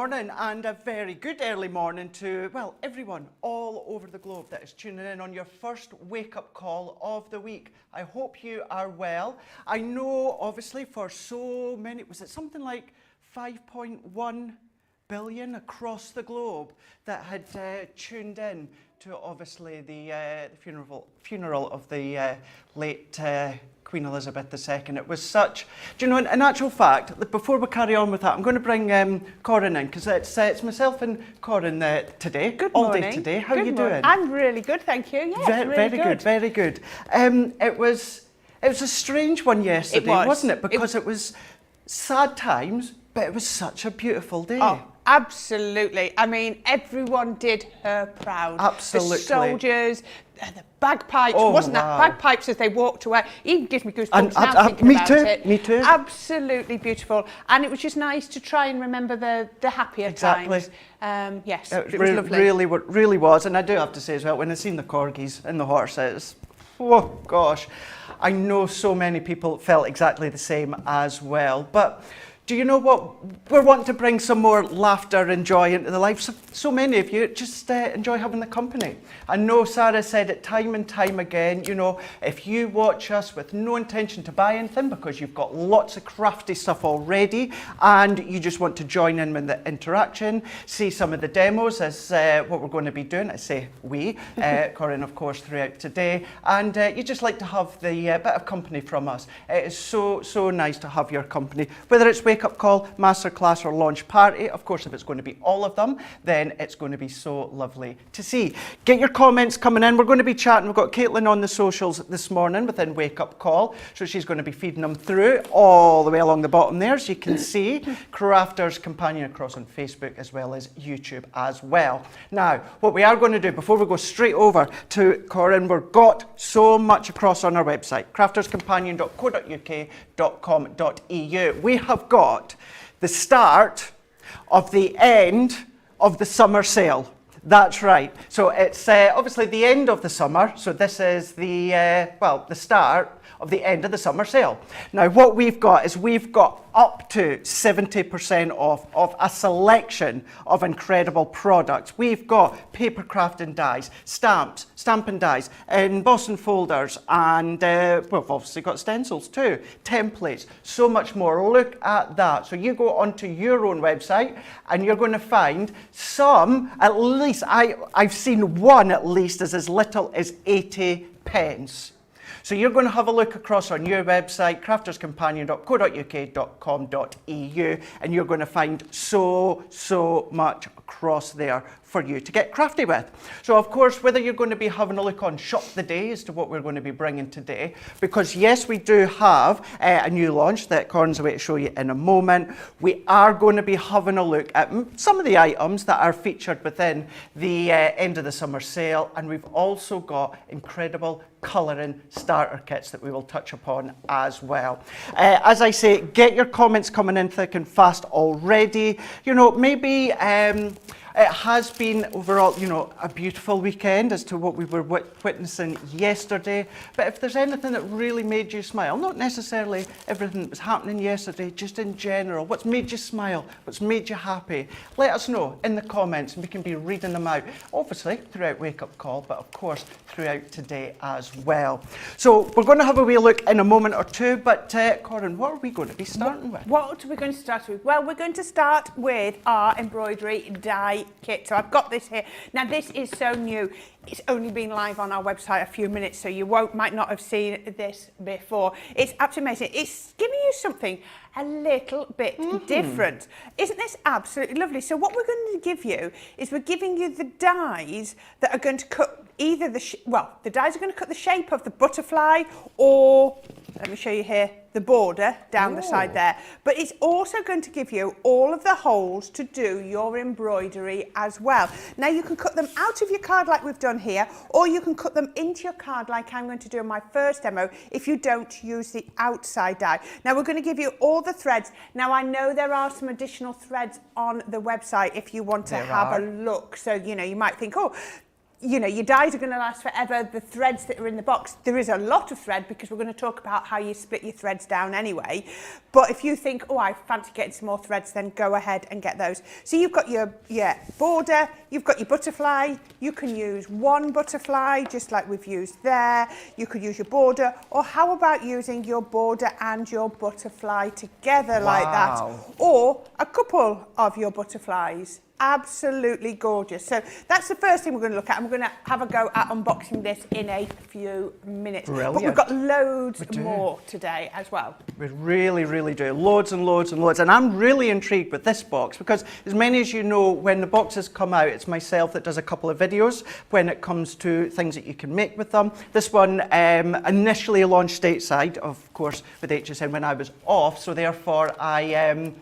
morning, and a very good early morning to, well, everyone all over the globe that is tuning in on your first wake-up call of the week. I hope you are well. I know, obviously, for so many, was it something like 5.1 billion across the globe that had tuned in to, obviously, the funeral of the late Queen Elizabeth II. It was such, do you know, in actual fact, before we carry on with that, I'm going to bring Corrine in, because it's myself and Corrine today. Good all morning. Day today. How are you doing? I'm really good, thank you. Yes, very good, very good. It was a strange one yesterday, wasn't it? Because it was sad times, but it was such a beautiful day. Oh, absolutely. I mean, everyone did her proud. Absolutely. The soldiers, the bagpipes, wasn't that bagpipes as they walked away? Even gives me goosebumps now thinking about it. Me too. Absolutely beautiful. And it was just nice to try and remember the happier times. Yes, it was lovely. Really was. And I do have to say as well, when I seen the corgis and the horses, oh gosh, I know so many people felt exactly the same as well. But do you know what? We're wanting to bring some more laughter and joy into the life. So many of you just enjoy having the company. I know Sarah said it time and time again, you know, if you watch us with no intention to buy anything because you've got lots of crafty stuff already and you just want to join in with the interaction, see some of the demos as what we're going to be doing. I say we, Corrine, of course, throughout today. And you just like to have the bit of company from us. It is so nice to have your company, whether it's wake-up call, masterclass or launch party. Of course, if it's going to be all of them, then it's going to be so lovely to see. Get your comments coming in. We're going to be chatting. We've got Caitlin on the socials this morning within Wake Up Call. So she's going to be feeding them through all the way along the bottom there, as you can see. Crafters Companion across on Facebook as well as YouTube as well. Now, what we are going to do before we go straight over to Corrine, we've got so much across on our website, crafterscompanion.co.uk.com.eu. We have got the start of the end of the summer sale. That's right. So it's obviously the end of the summer. So this is the the start of the end of the summer sale. Now what we've got is we've got up to 70% off of a selection of incredible products. We've got paper craft and dies, stamps, stamp and dies, embossing folders, and we've obviously got stencils too, templates, so much more. Look at that. So you go onto your own website and you're going to find some, at least, I've seen one at least as little as 80 pence. So you're going to have a look across on your website, crafterscompanion.co.uk.com.eu, and you're going to find so much across there for you to get crafty with. So of course, whether you're going to be having a look on Shop the Day as to what we're going to be bringing today, because yes, we do have a new launch that Corrine's away to show you in a moment. We are going to be having a look at some of the items that are featured within the end of the summer sale, and we've also got incredible colouring starter kits that we will touch upon as well. As I say, get your comments coming in thick and fast already. You know, maybe it has been overall, you know, a beautiful weekend as to what we were witnessing yesterday. But if there's anything that really made you smile, not necessarily everything that was happening yesterday, just in general, what's made you smile, what's made you happy, let us know in the comments and we can be reading them out, obviously throughout Wake Up Call, but of course throughout today as well. So we're going to have a wee look in a moment or two, but Corrine, what are we going to be starting with? What are we going to start with? Well, we're going to start with our embroidery die kit. So I've got this here. Now this is so new. It's only been live on our website a few minutes, so you might not have seen this before. It's absolutely amazing. It's giving you something a little bit different. Isn't this absolutely lovely? So what we're going to give you is we're giving you the dies that are going to cut either the dies are going to cut the shape of the butterfly, or let me show you here, the border down the side there. But it's also going to give you all of the holes to do your embroidery as well. Now you can cut them out of your card like we've done here, or you can cut them into your card like I'm going to do in my first demo if you don't use the outside die. Now we're going to give you all the threads. Now I know there are some additional threads on the website if you want to have a look. So, you know, you might think, oh, you know, your dies are going to last forever. The threads that are in the box, there is a lot of thread because we're going to talk about how you split your threads down anyway. But if you think, oh, I fancy getting some more threads, then go ahead and get those. So you've got your border, you've got your butterfly. You can use one butterfly, just like we've used there. You could use your border, or how about using your border and your butterfly together like that? Or a couple of your butterflies. Absolutely gorgeous. So that's the first thing we're going to look at, and we're going to have a go at unboxing this in a few minutes. Brilliant. But we've got loads more today as well. We really, really do. Loads and loads and loads. And I'm really intrigued with this box because, as many as you know, when the boxes come out, it's myself that does a couple of videos when it comes to things that you can make with them. This one initially launched stateside, of course, with HSN when I was off. So therefore, I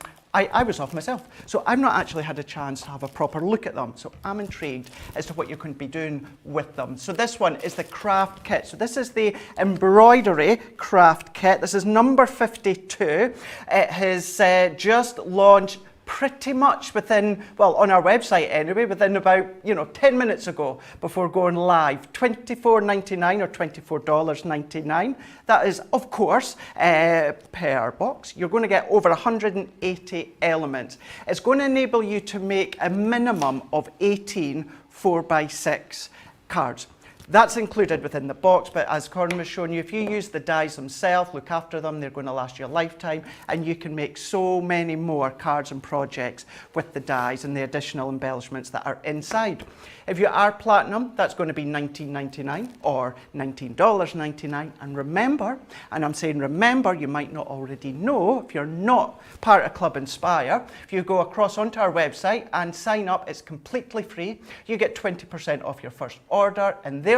was off myself, so I've not actually had a chance to have a proper look at them. So I'm intrigued as to what you're going to be doing with them. So this one is the craft kit. So this is the embroidery craft kit. This is number 52. It has just launched pretty much within, well, on our website anyway, within about, 10 minutes ago before going live. $24.99 or $24.99. That is, of course, per box. You're going to get over 180 elements. It's going to enable you to make a minimum of 18 4x6 cards. That's included within the box, but as Corrine was showing you, if you use the dies themselves, look after them, they're going to last you a lifetime, and you can make so many more cards and projects with the dies and the additional embellishments that are inside. If you are platinum, that's going to be $19.99 or $19.99. And remember, and I'm saying remember, you might not already know, if you're not part of Club Inspire, if you go across onto our website and sign up, it's completely free. You get 20% off your first order, and therefore,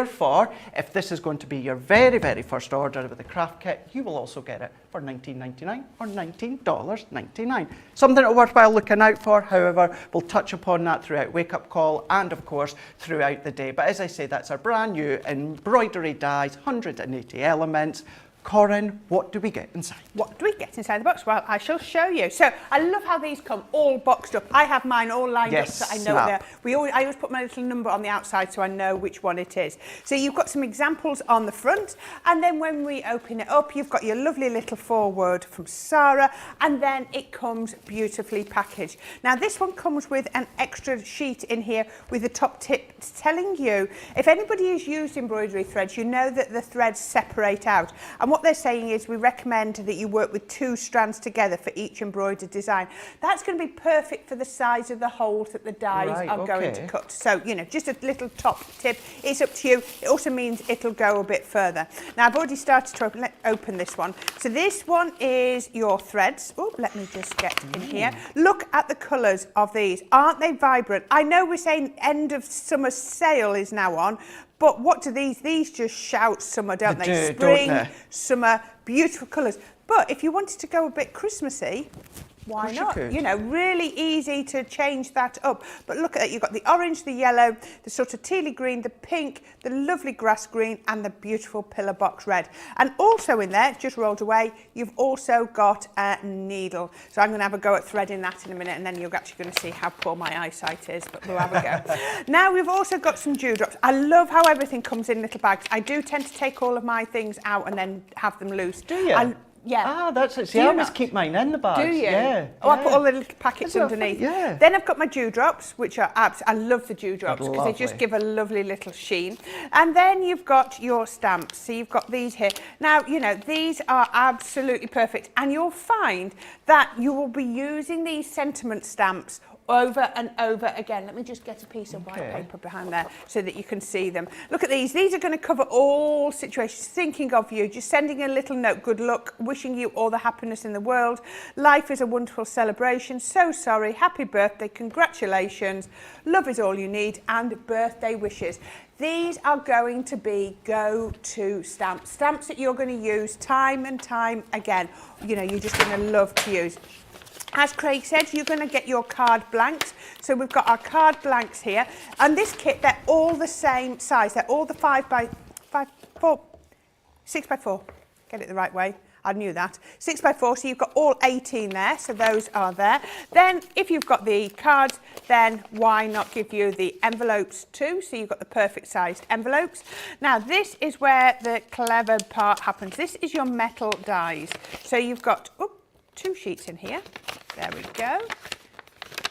if this is going to be your very, very first order with the craft kit, you will also get it for $19.99 or $19.99. Something worthwhile looking out for. However, we'll touch upon that throughout Wake Up Call and, of course, throughout the day. But as I say, that's our brand new embroidery dies, 180 elements. Corrine, what do we get inside? What do we get inside the box? Well, I shall show you. So I love how these come all boxed up. I have mine all lined up so I know they're. I always put my little number on the outside so I know which one it is. So you've got some examples on the front, and then when we open it up, you've got your lovely little foreword from Sarah, and then it comes beautifully packaged. Now this one comes with an extra sheet in here with the top tip telling you, if anybody has used embroidery threads, you know that the threads separate out. And what they're saying is we recommend that you work with 2 strands together for each embroidered design. That's going to be perfect for the size of the holes that the dies are going to cut. So, just a little top tip. It's up to you. It also means it'll go a bit further. Now, I've already started to open this one. So this one is your threads. Oh, let me just get in here. Look at the colours of these. Aren't they vibrant? I know we're saying end of summer sale is now on, but what do these just shout summer, don't they? Spring, don't they? Summer, beautiful colours. But if you wanted to go a bit Christmassy, why not? Really easy to change that up. But look at it, you've got the orange, the yellow, the sort of tealy green, the pink, the lovely grass green, and the beautiful pillar box red. And also in there, just rolled away, you've also got a needle. So I'm going to have a go at threading that in a minute, and then you're actually going to see how poor my eyesight is, but we'll have a go. Now we've also got some dewdrops. I love how everything comes in little bags. I do tend to take all of my things out and then have them loose. Do you? Yeah. Ah, that's it. See, I always keep mine in the bags. Do you? Yeah. Oh, I put all the little packets underneath. Yeah. Then I've got my dewdrops, which are I love the dewdrops because they just give a lovely little sheen. And then you've got your stamps. So you've got these here. Now, these are absolutely perfect. And you'll find that you will be using these sentiment stamps over and over again. Let me just get a piece of white paper behind there so that you can see them. Look at these. These are going to cover all situations. Thinking of you, just sending a little note, good luck, wishing you all the happiness in the world. Life is a wonderful celebration. So sorry. Happy birthday. Congratulations. Love is all you need. And birthday wishes. These are going to be go-to stamps. Stamps that you're going to use time and time again. You're just going to love to use. As Craig said, you're going to get your card blanks. So we've got our card blanks here. And this kit, they're all the same size. They're all the 6x4. Get it the right way. I knew that. 6x4, so you've got all 18 there, so those are there. Then if you've got the cards, then why not give you the envelopes too? So you've got the perfect sized envelopes. Now this is where the clever part happens. This is your metal dies. So you've got 2 sheets in here. There we go.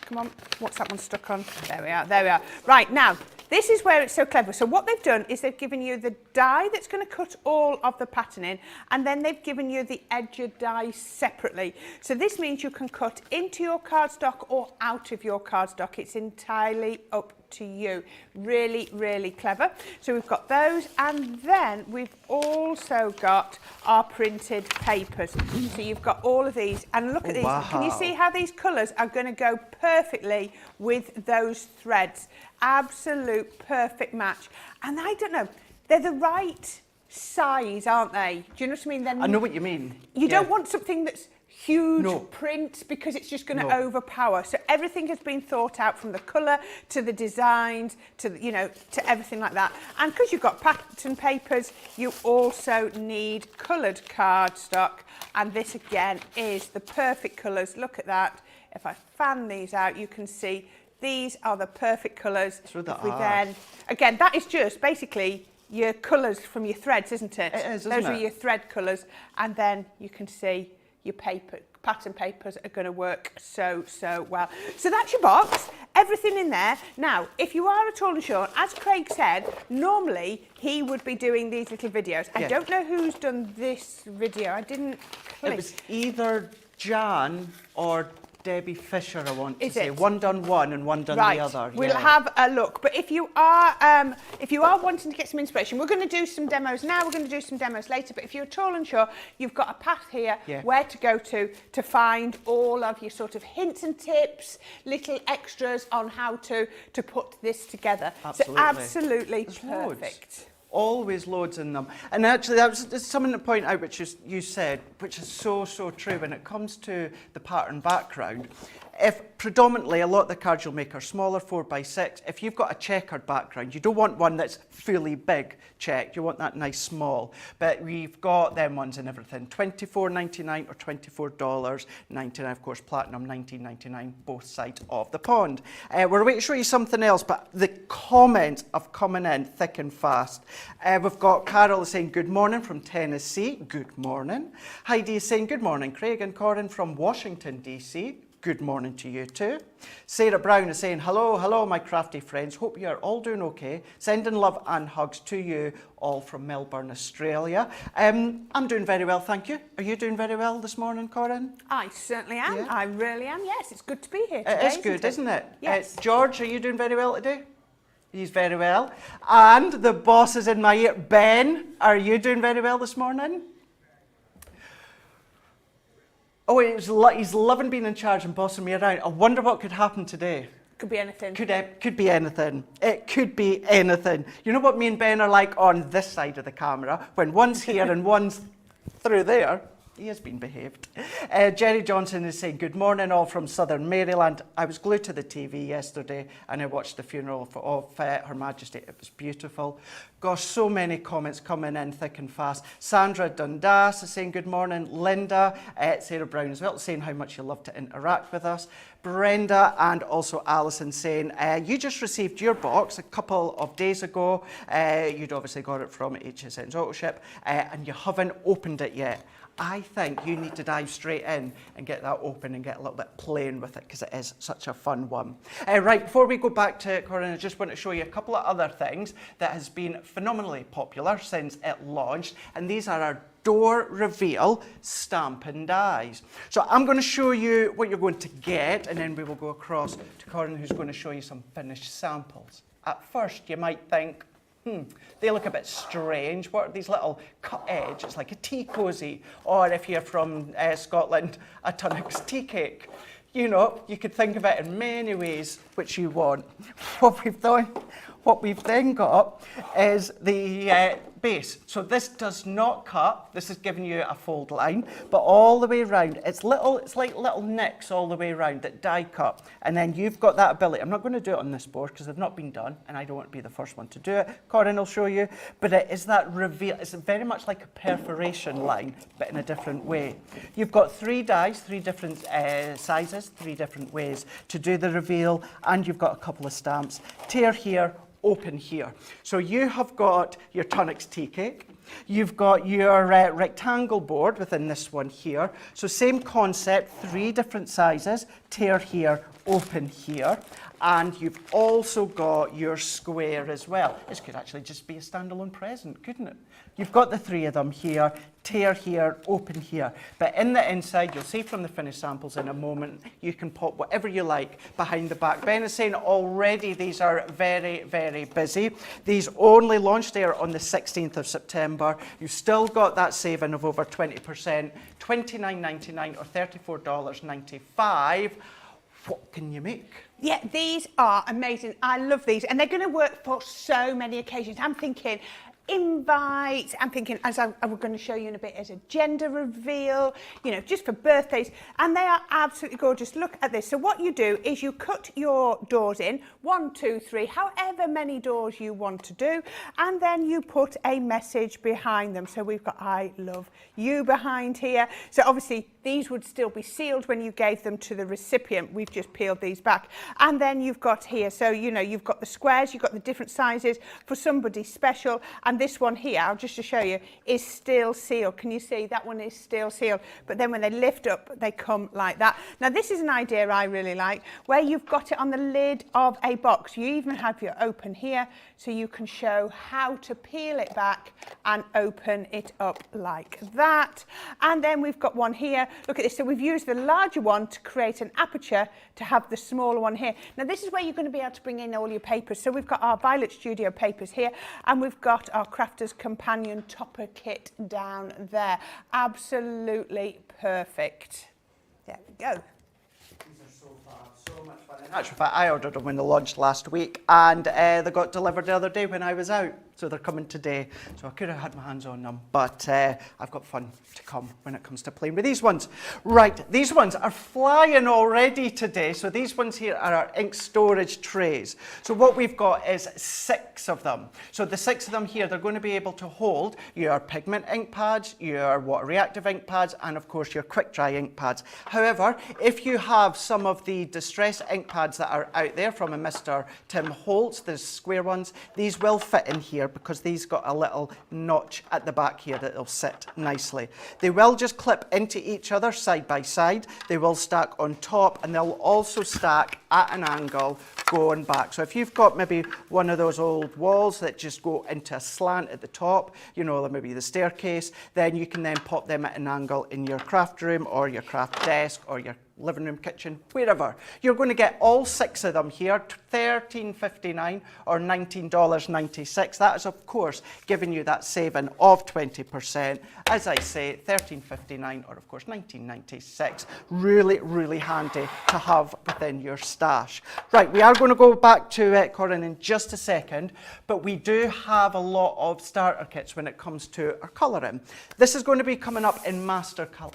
Come on, what's that one stuck on? There we are, there we are. Right, now, this is where it's so clever. So what they've done is they've given you the die that's going to cut all of the pattern in, and then they've given you the edger die separately. So this means you can cut into your cardstock or out of your cardstock. It's entirely up to you. Really, really clever. So we've got those, and then we've also got our printed papers. So you've got all of these, and look at these. Wow. Can you see how these colours are going to go perfectly with those threads? Absolute perfect match. And I don't know, they're the right size, aren't they? Do you know what I mean? I know what you mean. You don't want something that's huge print, because it's just going to overpower. So everything has been thought out, from the colour to the designs to the, to everything like that. And because you've got pattern papers, you also need coloured cardstock, and this again is the perfect colours. Look at that. If I fan these out, you can see these are the perfect colours. Again, that is just basically your colours from your threads, isn't it? It is, Those are your thread colours, and then you can see your pattern papers are going to work so well. So that's your box, everything in there. Now, if you are at all unsure, as Craig said, normally he would be doing these little videos. I don't know who's done this video. I didn't click. It was either Jan or Debbie Fisher, I want to say. It? One done one and one done the other. We'll have a look. But if you are wanting to get some inspiration, we're going to do some demos now. We're going to do some demos later. But if you're at all unsure, you've got a path here where to go to find all of your sort of hints and tips, little extras on how to put this together. Absolutely. So absolutely There's perfect. Loads. Always loads in them. And actually, that was something to point out, which is, you said, which is so true when it comes to the pattern background. If predominantly a lot of the cards you'll make are smaller, 4x6, if you've got a checkered background, you don't want one that's fully big checked. You want that nice small. But we've got them ones and everything. $24.99 or $24.99, of course, platinum $19.99, both sides of the pond. We're going to show you something else, but the comments have coming in thick and fast. We've got Carol saying good morning from Tennessee. Good morning. Heidi is saying good morning, Craig and Corrine from Washington, DC. Good morning to you too. Sarah Brown is saying, hello, my crafty friends. Hope you are all doing okay. Sending love and hugs to you all from Melbourne, Australia. I'm doing very well, thank you. Are you doing very well this morning, Corrine? I certainly am. Yeah. I really am. Yes, it's good to be here today. It is good, isn't it? Yes. George, are you doing very well today? He's very well. And the boss is in my ear. Ben, are you doing very well this morning? Oh, he's loving being in charge and bossing me around. I wonder what could happen today. Could be anything. Could be anything. It could be anything. You know what me and Ben are like on this side of the camera? When one's here and one's through there. He has been behaved. Jerry Johnson is saying, good morning, all from Southern Maryland. I was glued to the TV yesterday and I watched the funeral of Her Majesty. It was beautiful. Gosh, so many comments coming in thick and fast. Sandra Dundas is saying, good morning. Linda, Sarah Brown as well, saying how much you love to interact with us. Brenda and also Alison saying, you just received your box a couple of days ago. You'd obviously got it from HSN's Autoship and you haven't opened it yet. I think you need to dive straight in and get that open and get a little bit playing with it because it is such a fun one. Right, before we go back to Corrine, I just want to show you a couple of other things that has been phenomenally popular since it launched, and these are our door reveal Stampin' Dies. So I'm going to show you what you're going to get, and then we will go across to Corrine, who's going to show you some finished samples. At first, you might think, they look a bit strange. What are these little cut edge? It's like a tea cosy, or if you're from Scotland, a Tunnock's tea cake. You know, you could think of it in many ways which you want. What we've done, what we've then got is the base. So this does not cut. This is giving you a fold line, but all the way around, it's like little nicks all the way around that die cut. And then you've got that ability. I'm not going to do it on this board because they've not been done, and I don't want to be the first one to do it. Corrine will show you, but it is that reveal. It's very much like a perforation line, but in a different way. You've got 3 dies, 3 different sizes, 3 different ways to do the reveal, and you've got a couple of stamps. Tear here, open here. So you have got your Tunnocks tea cake. You've got your rectangle board within this one here. So same concept, 3 different sizes, tear here, open here. And you've also got your square as well. This could actually just be a standalone present, couldn't it? You've got the 3 of them here, tear here, open here. But in the inside, you'll see from the finished samples in a moment, you can pop whatever you like behind the back. Ben is saying already these are very, very busy. These only launched there on the 16th of September. You've still got that saving of over 20%, $29.99 or $34.95. What can you make? Yeah, these are amazing. I love these, and they're going to work for so many occasions. I'm thinking invites, I'm thinking, as I'm going to show you in a bit, as a gender reveal, you know, just for birthdays, and they are absolutely gorgeous. Look at this. So what you do is you cut your doors in, 1, 2, 3, however many doors you want to do, and then you put a message behind them. So we've got I love you behind here. So obviously these would still be sealed when you gave them to the recipient. We've just peeled these back. And then you've got here, so you know, you've got the squares, you've got the different sizes for somebody special, and this one here, just to show you, is still sealed. Can you see that one is still sealed? But then when they lift up, they come like that. Now this is an idea I really like, where you've got it on the lid of a box. You even have your open here, so you can show how to peel it back and open it up like that. And then we've got one here. Look at this. So we've used the larger one to create an aperture to have the smaller one here. Now this is where you're going to be able to bring in all your papers. So we've got our Violet Studio papers here, and we've got our Crafter's Companion topper kit down there. Absolutely perfect. There we go. These are so fab, so much fun. In actual fact, I ordered them when they launched last week, and they got delivered the other day when I was out. So they're coming today. So I could have had my hands on them, but I've got fun to come when it comes to playing with these ones. Right, these ones are flying already today. So these ones here are our ink storage trays. So what we've got is 6 of them. So the 6 of them here, they're going to be able to hold your pigment ink pads, your water reactive ink pads, and of course your quick dry ink pads. However, if you have some of the distress ink pads that are out there from a Mr. Tim Holtz, the square ones, these will fit in here because these got a little notch at the back here that will sit nicely. They will just clip into each other side by side. They will stack on top, and they'll also stack at an angle going back. So if you've got maybe one of those old walls that just go into a slant at the top, you know, maybe the staircase, then you can then pop them at an angle in your craft room or your craft desk or your living room, kitchen, wherever. You're going to get all 6 of them here, $13.59 or $19.96. That is, of course, giving you that saving of 20%. As I say, $13.59 or, of course, $19.96. Really, really handy to have within your stash. Right, we are going to go back to Corrine in just a second, but we do have a lot of starter kits when it comes to our colouring. This is going to be coming up in master class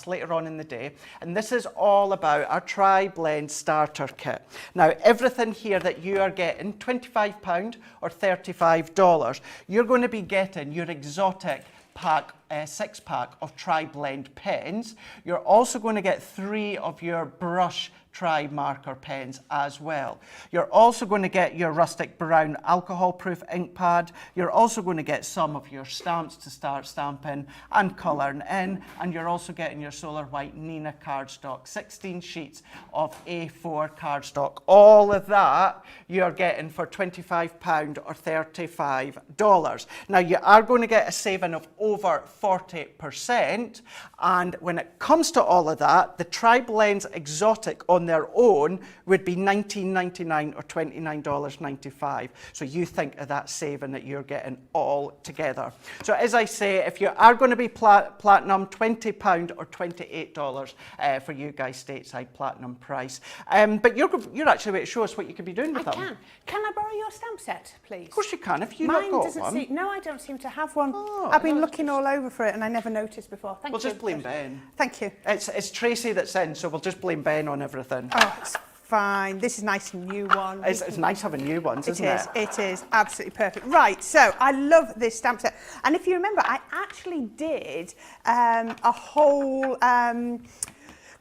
later on in the day, and this is all about our tri-blend starter kit. Now everything here that you are getting, £25 or $35, you're going to be getting your exotic pack, 6-pack of tri-blend pens. You're also going to get 3 of your brush tri-marker pens as well. You're also going to get your rustic brown alcohol-proof ink pad. You're also going to get some of your stamps to start stamping and colouring in, and you're also getting your solar white Nina cardstock, 16 sheets of A4 cardstock. All of that you're getting for £25 or $35. Now you are going to get a saving of over 40%, and when it comes to all of that, the Tri-Blends Exotic on on their own would be $19.99 or $29.95. So you think of that saving that you're getting all together. So as I say, if you are going to be platinum, £20 or $28 for you guys stateside platinum price. But you're actually going to show us what you could be doing with them. I can. Can I borrow your stamp set, please? Of course you can, if you've Mine not got doesn't one. no, I don't seem to have one. Oh, I've been looking all over for it and I never noticed before. Thank you. We'll just blame Ben. Thank you. It's Tracy that's in, so we'll just blame Ben on everything. Oh, it's fine. This is a nice new one. It's nice having new ones, isn't it? It is absolutely perfect. Right, so I love this stamp set. And if you remember, I actually did a whole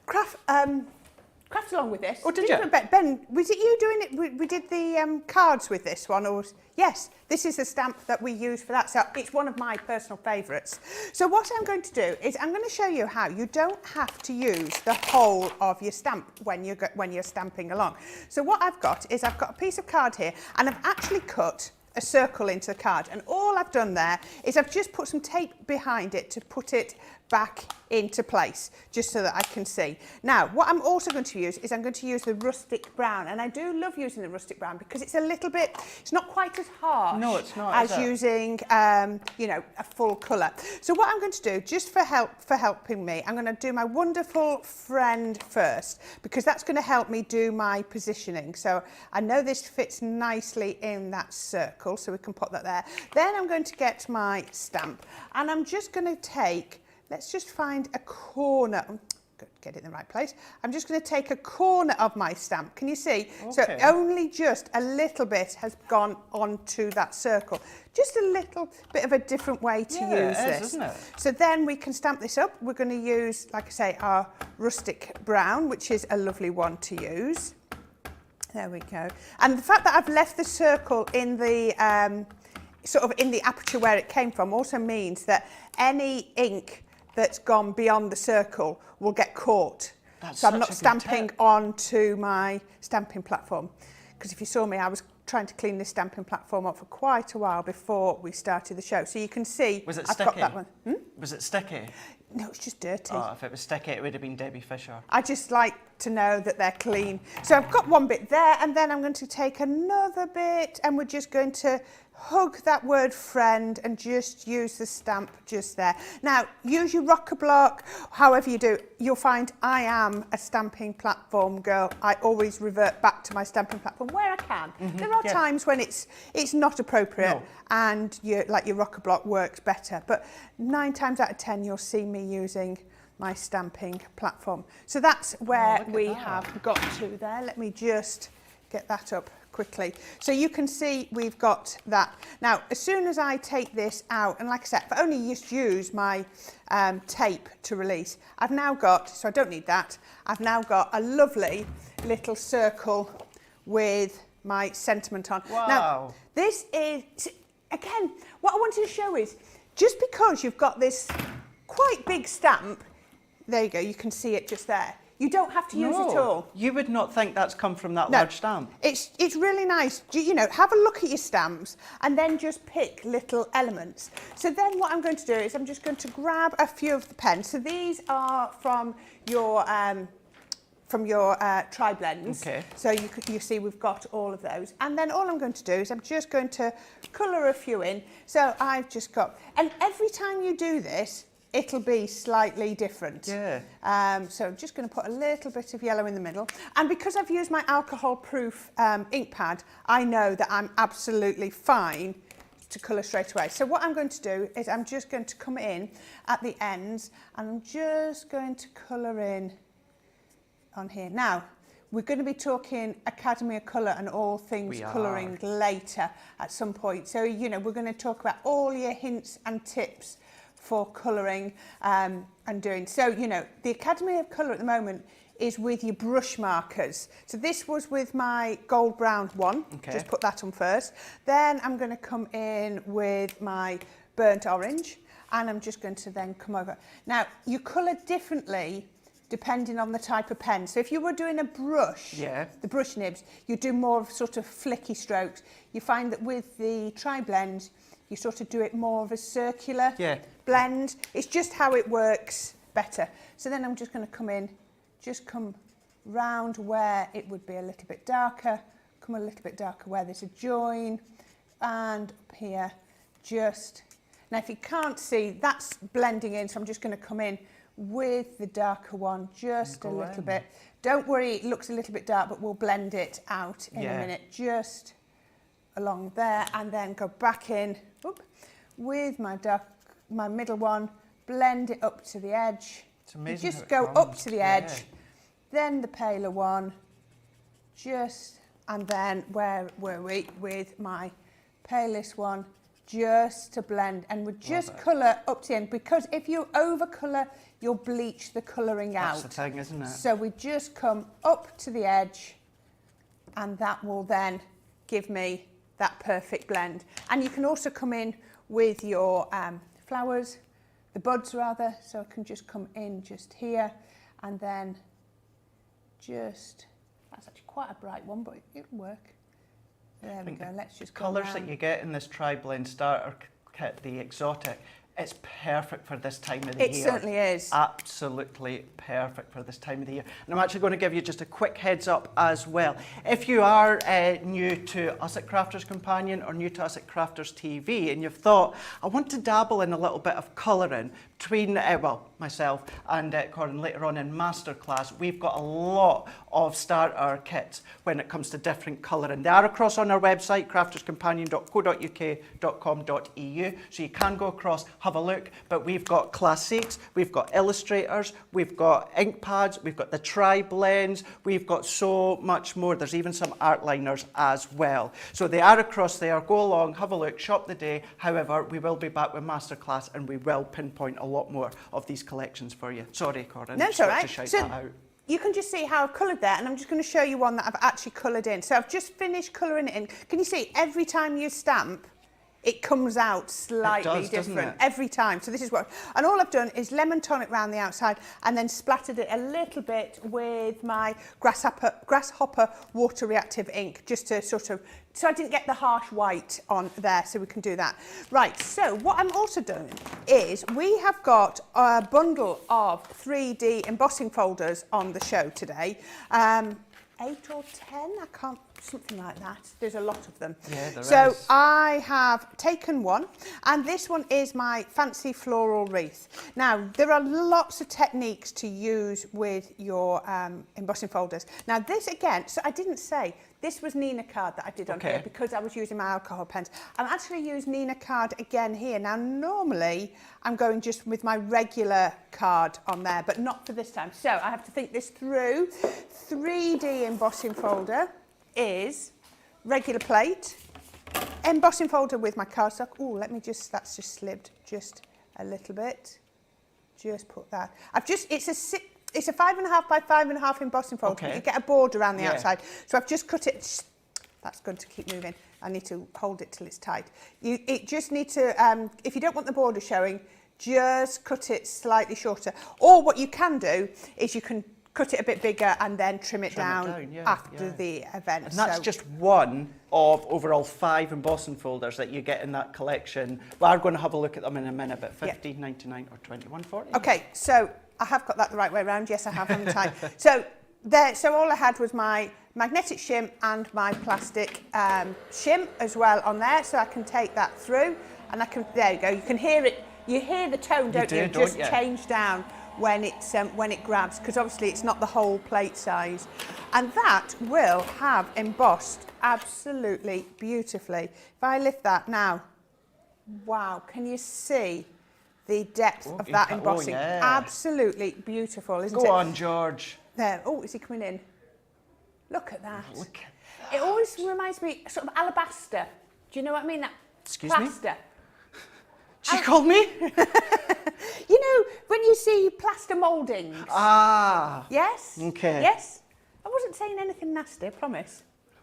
craft along with this. Oh, did you? Ben, was it you doing it? We did the cards with this one, or yes, this is the stamp that we use for that. So it's one of my personal favourites. So what I'm going to do is I'm going to show you how you don't have to use the whole of your stamp when you're stamping along. So what I've got is I've got a piece of card here, and I've actually cut a circle into the card, and all I've done there is I've just put some tape behind it to put it back into place, just so that I can see. Now, what I'm also going to use is I'm going to use the rustic brown, and I do love using the rustic brown because it's a little bit, it's not quite as harsh. No, it's not, as using, you know, a full colour. So what I'm going to do, just for helping me, I'm going to do my wonderful friend first, because that's going to help me do my positioning. So I know this fits nicely in that circle, so we can put that there. Then I'm going to get my stamp, and I'm just going to take, let's just find a corner. Get it in the right place. I'm just going to take a corner of my stamp. Can you see? Okay. So only just a little bit has gone onto that circle. Just a little bit of a different way to use this. Isn't it? So then we can stamp this up. We're going to use, like I say, our rustic brown, which is a lovely one to use. There we go. And the fact that I've left the circle in the sort of in the aperture where it came from also means that any ink that's gone beyond the circle will get caught. So I'm not stamping onto my stamping platform. Because if you saw me, I was trying to clean this stamping platform up for quite a while before we started the show. So you can see was it I've sticky? got that one. Was it sticky? No, it's just dirty. Oh, if it was sticky, it would have been Debbie Fisher. I just like to know that they're clean. So I've got one bit there, and then I'm going to take another bit, and we're just going to hug that word friend and just use the stamp just there. Now, use your rocker block, however you do. You'll find I am a stamping platform girl. I always revert back to my stamping platform where I can. There are times when it's not appropriate and your rocker block works better, but 9 times out of 10 you'll see me using my stamping platform. So that's where we have got to there. Let me just get that up quickly. So you can see we've got that. Now, as soon as I take this out, and like I said, if I only just use my tape to release, I've now got, so I don't need that, I've now got a lovely little circle with my sentiment on. Wow. Now, this is, again, what I wanted to show is, just because you've got this quite big stamp, there you go, you can see it just there. You don't have to use it all. You would not think that's come from that large stamp. It's really nice. You know, have a look at your stamps and then just pick little elements. So then what I'm going to do is I'm just going to grab a few of the pens. So these are from your tri-blends. Okay. So you see we've got all of those. And then all I'm going to do is I'm just going to colour a few in. So I've just got, and every time you do this, it'll be slightly different. Yeah. So I'm just going to put a little bit of yellow in the middle. And because I've used my alcohol-proof ink pad, I know that I'm absolutely fine to colour straight away. So what I'm going to do is I'm just going to come in at the ends and I'm just going to colour in on here. Now, we're going to be talking Academy of Colour and all things colouring later at some point. So, you know, we're going to talk about all your hints and tips for colouring and doing. So, you know, the Academy of Colour at the moment is with your brush markers. So this was with my gold brown one. Okay. Just put that on first. Then I'm going to come in with my burnt orange and I'm just going to then come over. Now, you colour differently depending on the type of pen. So if you were doing a brush, the brush nibs, you do more of sort of flicky strokes. You find that with the tri-blend, you sort of do it more of a circular blend. It's just how it works better. So then I'm just going to come in, just come round where it would be a little bit darker, come a little bit darker where there's a join, and up here, just. Now if you can't see, that's blending in, so I'm just going to come in with the darker one just a little bit. Don't worry, it looks a little bit dark, but we'll blend it out in a minute. Just along there, and then go back in with my middle one, blend it up to the edge. It's amazing. You just go up to the edge, then the paler one, and then where were we with my palest one? Just to blend, and we just colour up to the end, because if you over colour, you'll bleach the colouring out. That's the thing, isn't it? So we just come up to the edge, and that will then give me that perfect blend. And you can also come in with your flowers, the buds rather, so I can just come in just here, and then that's actually quite a bright one, but it'll work. There we go, let's just go colours around. that you get in this tri-blend starter kit, the exotic, it's perfect for this time of the year. It certainly is. Absolutely perfect for this time of the year. And I'm actually going to give you just a quick heads up as well. If you are new to us at Crafters Companion or new to us at Crafters TV, and you've thought, I want to dabble in a little bit of colouring between, myself and Corrine later on in masterclass, we've got a lot of starter kits when it comes to different colouring. They are across on our website, crafterscompanion.co.uk.com.eu, so you can go across, have a look, but we've got classics, we've got illustrators, we've got ink pads, we've got the tri-blends, we've got so much more. There's even some art liners as well. So they are across there. Go along, have a look, shop the day. However, we will be back with masterclass, and we will pinpoint a lot more of these collections for you. Sorry, Corrine. No, it's all right. To shout that out. You can just see how I've coloured there, and I'm just going to show you one that I've actually coloured in. So I've just finished colouring it in. Can you see, every time you stamp, it comes out slightly different every time. So this is what, and all I've done is lemon tonic around the outside, and then splattered it a little bit with my grasshopper water reactive ink, just to sort of, so I didn't get the harsh white on there, so we can do that. Right, so what I'm also doing is we have got a bundle of 3D embossing folders on the show today. 8 or 10, I can't, something like that. There's a lot of them. Yeah, there so is. I have taken one, and this one is my fancy floral wreath. Now, there are lots of techniques to use with your embossing folders. Now, this again, so I didn't say, this was Nina card that I did on here because I was using my alcohol pens. I'm actually used Nina card again here. Now, normally I'm going just with my regular card on there, but not for this time. So I have to think this through. 3D embossing folder is regular plate, embossing folder with my cardstock. Oh, let me just, that's just slipped just a little bit. Just put that. It's a 5.5 by 5.5 embossing folder. You get a border around the outside. So I've just cut it. That's good to keep moving. I need to hold it till it's tight. It just need to, if you don't want the border showing, just cut it slightly shorter. Or what you can do is you can cut it a bit bigger and then trim it down after the event. And that's just one of overall 5 embossing folders that you get in that collection. We are going to have a look at them in a minute, but $15.99 or $21.40. Okay, so I have got that the right way around. Yes, I have, haven't I? So all I had was my magnetic shim and my plastic shim as well on there, so I can take that through, and I can. There you go. You can hear it. You hear the tone, don't you? Just change down when it grabs, because obviously it's not the whole plate size, and that will have embossed absolutely beautifully. If I lift that now, wow! Can you see the depth of that embossing? Absolutely beautiful, isn't it? Go on, George. There. Oh, is he coming in? Look at that. Look at that. It always reminds me sort of alabaster. Do you know what I mean? That Excuse plaster. me? Did you call me? You know, when you see plaster mouldings. Ah. Yes? Okay. Yes? I wasn't saying anything nasty, I promise.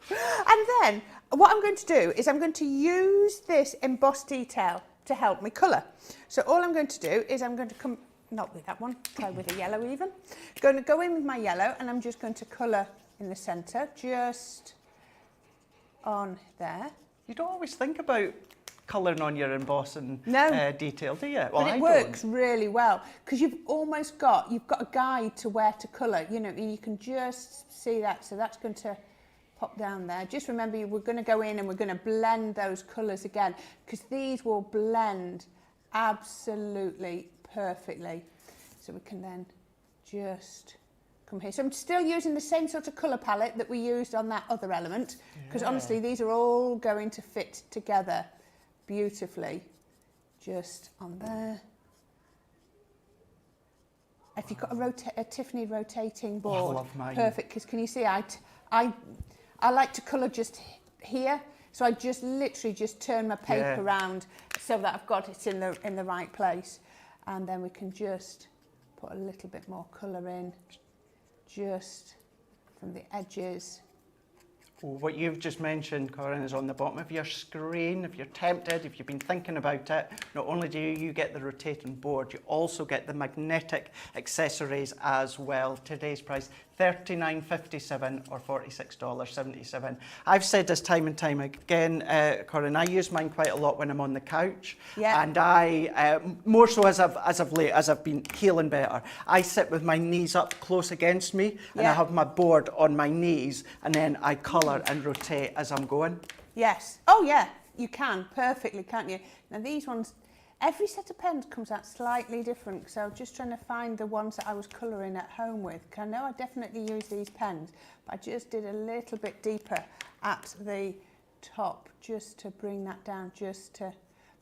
And then, what I'm going to do is I'm going to use this embossed detail to help me colour. So all I'm going to do is I'm going to come, not with that one, try with a yellow even. Going to go in with my yellow, and I'm just going to colour in the centre, just on there. You don't always think about colouring on your embossing detail, do you? Well, but it works really well because you've got a guide to where to colour. You know, you can just see that. So that's going to pop down there. Just remember, we're going to go in and we're going to blend those colours again because these will blend absolutely perfectly. So we can then just come here. So I'm still using the same sort of colour palette that we used on that other element because honestly these are all going to fit together beautifully. Just on there. If you've got a Tiffany rotating board, I love mine. perfect, because can you see I like to colour just here. So I just literally just turn my paper around so that I've got it in the right place. And then we can just put a little bit more colour in, just from the edges. What you've just mentioned, Corrine, is on the bottom of your screen. If you're tempted, if you've been thinking about it, not only do you get the rotating board, you also get the magnetic accessories as well. Today's price, $39.57 or $46.77. I've said this time and time again, Corrine, I use mine quite a lot when I'm on the couch. Yeah. And I, more so as of late, as I've been healing better, I sit with my knees up close against me and I have my board on my knees and then I colour and rotate as I'm going. Yes. Oh yeah, you can perfectly, can't you? Now these ones, every set of pens comes out slightly different, so I'm just trying to find the ones that I was colouring at home with. I know I definitely use these pens, but I just did a little bit deeper at the top just to bring that down,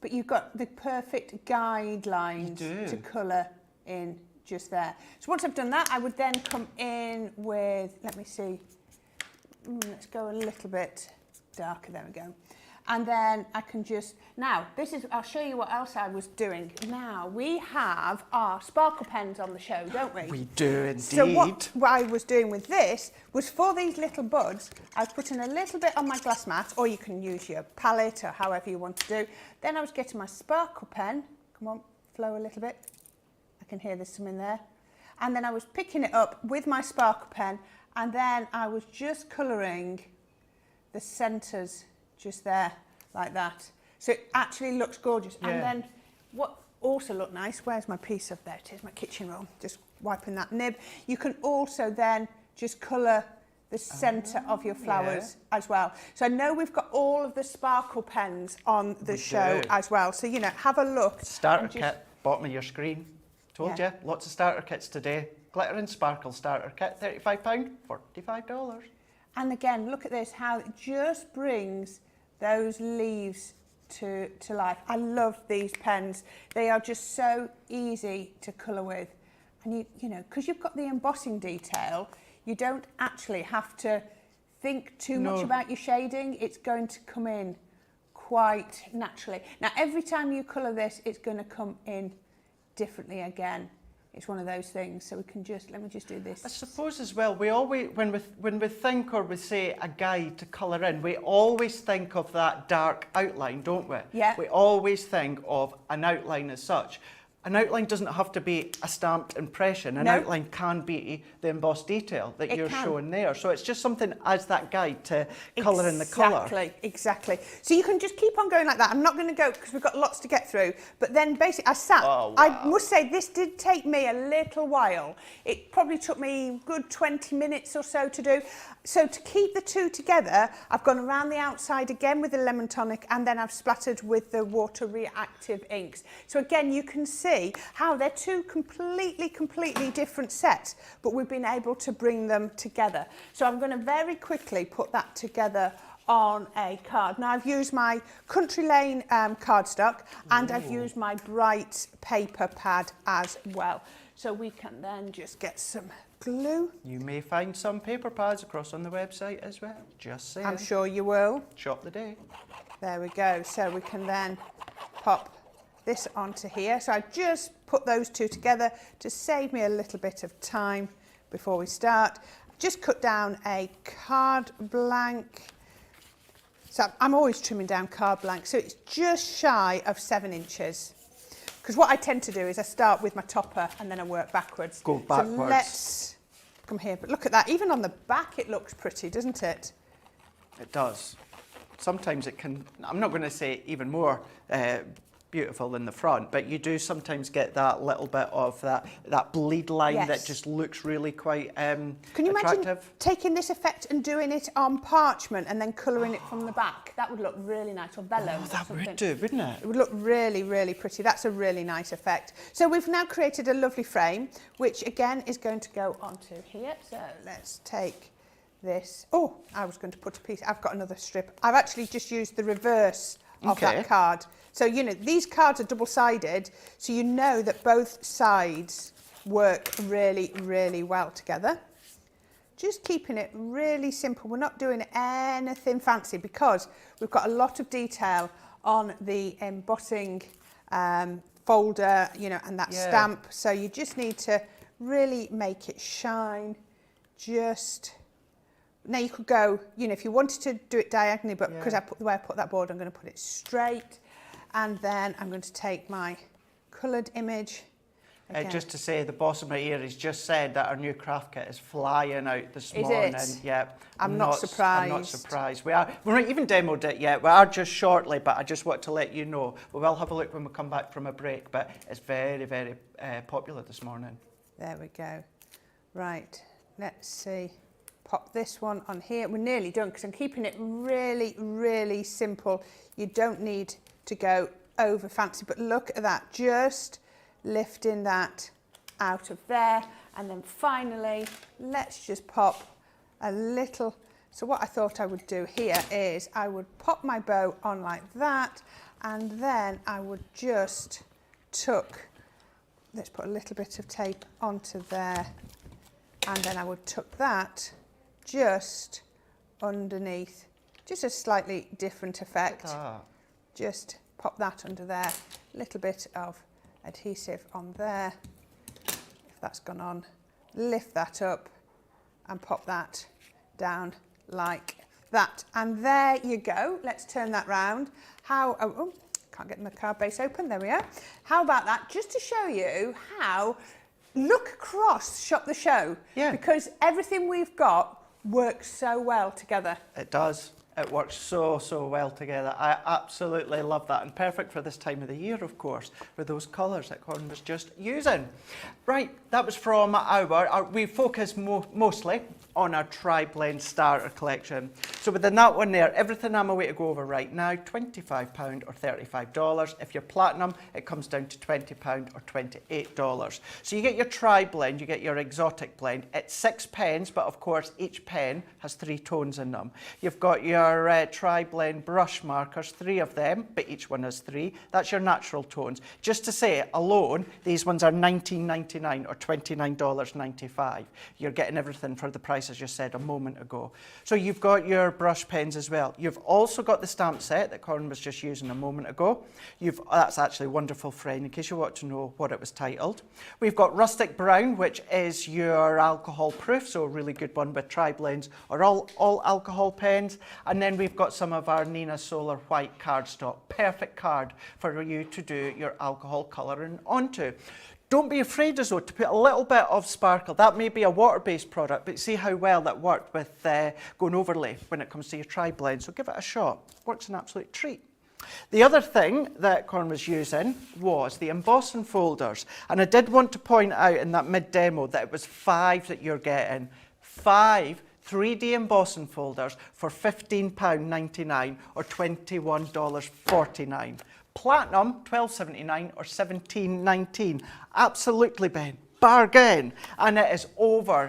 but you've got the perfect guidelines to colour in just there. So once I've done that, I would then come in with, let me see, let's go a little bit darker, there we go. And then I can just, now this is, I'll show you what else I was doing. Now we have our sparkle pens on the show, don't we? We do indeed. So what I was doing with this was for these little buds, I was putting a little bit on my glass mat, or you can use your palette or however you want to do. Then I was getting my sparkle pen, come on, flow a little bit. I can hear there's some in there. And then I was picking it up with my sparkle pen, and then I was just colouring the centres just there, like that. So it actually looks gorgeous. And then what also looked nice, where's my piece of, there it is, my kitchen roll, just wiping that nib. You can also then just colour the centre of your flowers as well. So I know we've got all of the sparkle pens on the show as well. So, you know, have a look. Starter kit, bottom of your screen. Told you, lots of starter kits today. Glitter and sparkle starter kit, £35, $45. And again, look at this, how it just brings those leaves to life. I love these pens. They are just so easy to colour with. And you know, because you've got the embossing detail, you don't actually have to think too much about your shading. It's going to come in quite naturally. Now, every time you colour this, it's going to come in differently again. It's one of those things, so we can just, let me just do this. I suppose as well, we always, when we think or we say a guide to colour in, we always think of that dark outline, don't we? Yeah. We always think of an outline as such. An outline doesn't have to be a stamped impression. An outline can be the embossed detail that you're showing there. So it's just something as that guide to colour in the colour. Exactly. So you can just keep on going like that. I'm not going to go because we've got lots to get through. But then basically I sat. Oh, wow. I must say this did take me a little while. It probably took me a good 20 minutes or so to do. So to keep the two together, I've gone around the outside again with the lemon tonic and then I've splattered with the water reactive inks. So again, you can see how they're two completely different sets, but we've been able to bring them together. So I'm going to very quickly put that together on a card. Now I've used my Country Lane cardstock and I've used my bright paper pad as well. So we can then just get some glue. You may find some paper pads across on the website as well, just saying. I'm sure you will. Shop the day. There we go. So we can then pop this onto here. So I just put those two together to save me a little bit of time before we start. Just cut down a card blank. So I'm always trimming down card blank. So it's just shy of 7 inches. Because what I tend to do is I start with my topper and then I work backwards. Go backwards. So let's come here. But look at that. Even on the back it looks pretty, doesn't it? It does. sometimes it can, I'm not going to say even more beautiful than the front, but you do sometimes get that little bit of that bleed line Yes. that just looks really quite Can you attractive. imagine taking this effect and doing it on parchment and then colouring it from the back? That would look really nice, or vellum. Oh, or that something. would do, wouldn't it? It would look really, really pretty. That's a really nice effect. So we've now created a lovely frame, which again is going to go onto here. So let's take this. Oh, I was going to put a piece. I've got another strip. I've actually just used the reverse of that card. So, you know, these cards are double-sided, so you know that both sides work really, really well together. Just keeping it really simple. We're not doing anything fancy because we've got a lot of detail on the embossing folder, you know, and that stamp. So you just need to really make it shine. Now you could go, you know, if you wanted to do it diagonally, but because the way I put that board, I'm going to put it straight. And then I'm going to take my coloured image. Just to say, the boss of my ear has just said that our new craft kit is flying out this morning. Is it? Yeah, I'm not surprised. I'm not surprised. We've not even demoed it yet. We are just shortly, but I just want to let you know. We will have a look when we come back from a break, but it's very, very popular this morning. There we go. Right, let's see. Pop this one on here. We're nearly done because I'm keeping it really, really simple. You don't need to go over fancy, but look at that, just lifting that out of there. And then finally, let's just pop a little. So what I thought I would do here is I would pop my bow on like that, and then I would just let's put a little bit of tape onto there, and then I would tuck that just underneath, just a slightly different effect. Just pop that under there, a little bit of adhesive on there. If that's gone on, lift that up and pop that down like that. And there you go. Let's turn that round. Can't get my card base open. There we are. How about that? Just to show you how, look across Shop the Show. Yeah. Because everything we've got works so well together. It does. It works so, so well together. I absolutely love that, and perfect for this time of the year, of course, with those colours that Corrine was just using. Right, that was from we focus mostly on our tri-blend starter collection. So within that one there, everything I'm away to go over right now, £25 or $35. If you're platinum, it comes down to £20 or $28. So you get your tri-blend, you get your exotic blend. It's 6 pens, but of course each pen has 3 tones in them. You've got your tri-blend brush markers, 3 of them, but each one has 3. That's your natural tones. Just to say, alone, these ones are $19.99 or $29.95. You're getting everything for the price, as you said a moment ago. So you've got your brush pens as well. You've also got the stamp set that Corrine was just using a moment ago. That's actually a wonderful frame, in case you want to know what it was titled. We've got Rustic Brown, which is your alcohol proof, so a really good one with tri-blends or all alcohol pens. And then we've got some of our Nina Solar White cardstock. Perfect card for you to do your alcohol colouring onto. Don't be afraid as though to put a little bit of sparkle. That may be a water-based product, but see how well that worked with going overlay when it comes to your tri-blend. So give it a shot. Works an absolute treat. The other thing that Corrine was using was the embossing folders. And I did want to point out in that mid-demo that it was 5 that you're getting. 5 3D embossing folders for £15.99 or $21.49. Platinum, $12.79 or $17.19. Absolutely, Ben. Bargain. And it is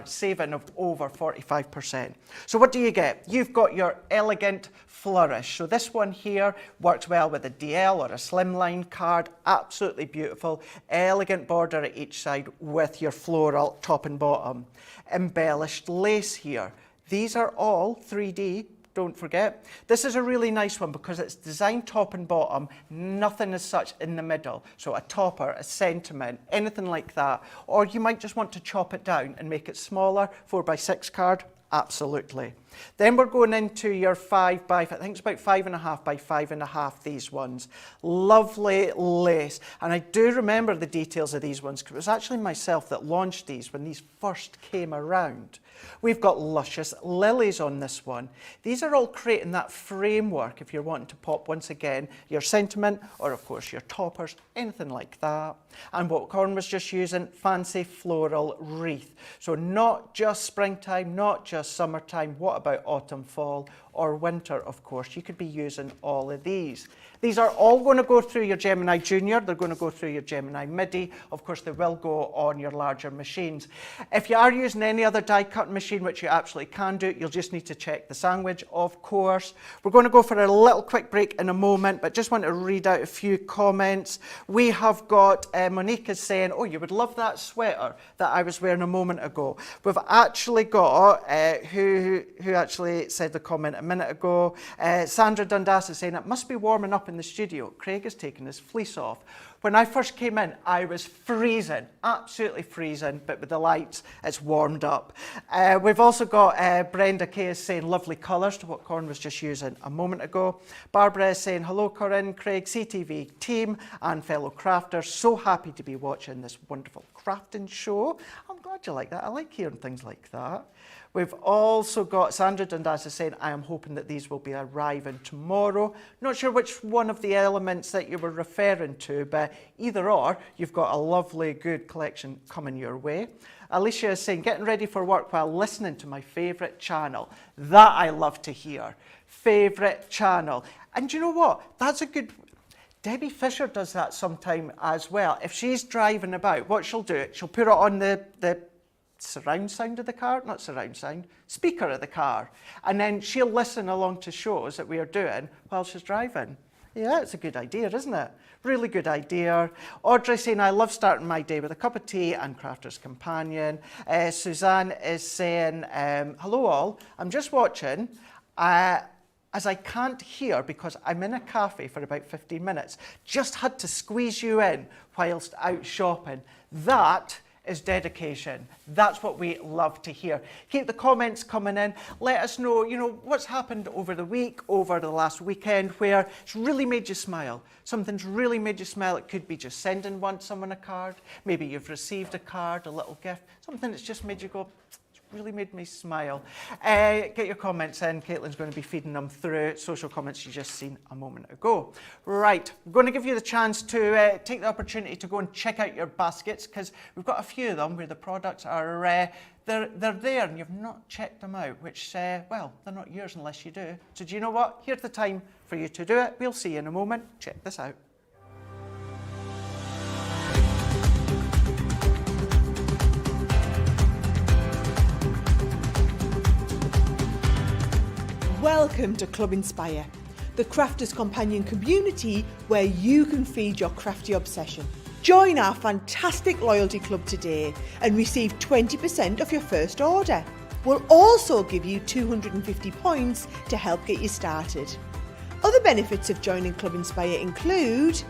saving of over 45%. So what do you get? You've got your elegant flourish. So this one here works well with a DL or a slimline card. Absolutely beautiful. Elegant border at each side with your floral top and bottom. Embellished lace here. These are all 3D. Don't forget. This is a really nice one because it's designed top and bottom, nothing as such in the middle. So a topper, a sentiment, anything like that. Or you might just want to chop it down and make it smaller, 4x6 card, absolutely. Then we're going into your 5 by, I think it's about 5.5 by 5.5, these ones. Lovely lace. And I do remember the details of these ones because it was actually myself that launched these when these first came around. We've got luscious lilies on this one. These are all creating that framework if you're wanting to pop, once again, your sentiment or of course your toppers, anything like that. And what Corrine was just using, fancy floral wreath. So not just springtime, not just summertime, what about autumn, fall or winter, of course. You could be using all of these. These are all going to go through your Gemini Junior, they're going to go through your Gemini Midi, of course they will go on your larger machines. If you are using any other die cutting machine, which you absolutely can do, you'll just need to check the sandwich, of course. We're going to go for a little quick break in a moment, but just want to read out a few comments. We have got Monique is saying, oh, you would love that sweater that I was wearing a moment ago. We've actually got, who actually said the comment a minute ago, Sandra Dundas is saying, it must be warming up in the studio. Craig has taken his fleece off. When I first came in, I was freezing, absolutely freezing, but with the lights, it's warmed up. We've also got Brenda Kay is saying lovely colours to what Corrine was just using a moment ago. Barbara is saying, hello Corrine, Craig, CTV team and fellow crafters. So happy to be watching this wonderful crafting show. I'm glad you like that. I like hearing things like that. We've also got Sandra Dundas is saying, I am hoping that these will be arriving tomorrow. Not sure which one of the elements that you were referring to, but either or, you've got a lovely, good collection coming your way. Alicia is saying, getting ready for work while listening to my favourite channel. That I love to hear. Favourite channel. And you know what? That's a good... Debbie Fisher does that sometime as well. If she's driving about, what she'll do, she'll put it on the surround sound of the car, not surround sound, speaker of the car. And then she'll listen along to shows that we are doing while she's driving. Yeah, it's a good idea, isn't it? Really good idea. Audrey saying, I love starting my day with a cup of tea and Crafter's Companion. Suzanne is saying, hello all, I'm just watching. As I can't hear because I'm in a cafe for about 15 minutes. Just had to squeeze you in whilst out shopping. That is dedication. That's what we love to hear. Keep the comments coming in. Let us know, what's happened over the week, over the last weekend, where it's really made you smile. Something's really made you smile. It could be just sending someone a card. Maybe you've received a card, a little gift, something that's just made you go, really made me smile. Get your comments in. Caitlin's going to be feeding them through social comments you just seen a moment ago. Right, I'm going to give you the chance to take the opportunity to go and check out your baskets because we've got a few of them where the products are they're there and you've not checked them out, which, well, they're not yours unless you do. So do you know what? Here's the time for you to do it. We'll see you in a moment. Check this out. Welcome to Club Inspire, the Crafters Companion community where you can feed your crafty obsession. Join our fantastic loyalty club today and receive 20% off your first order. We'll also give you 250 points to help get you started. Other benefits of joining Club Inspire include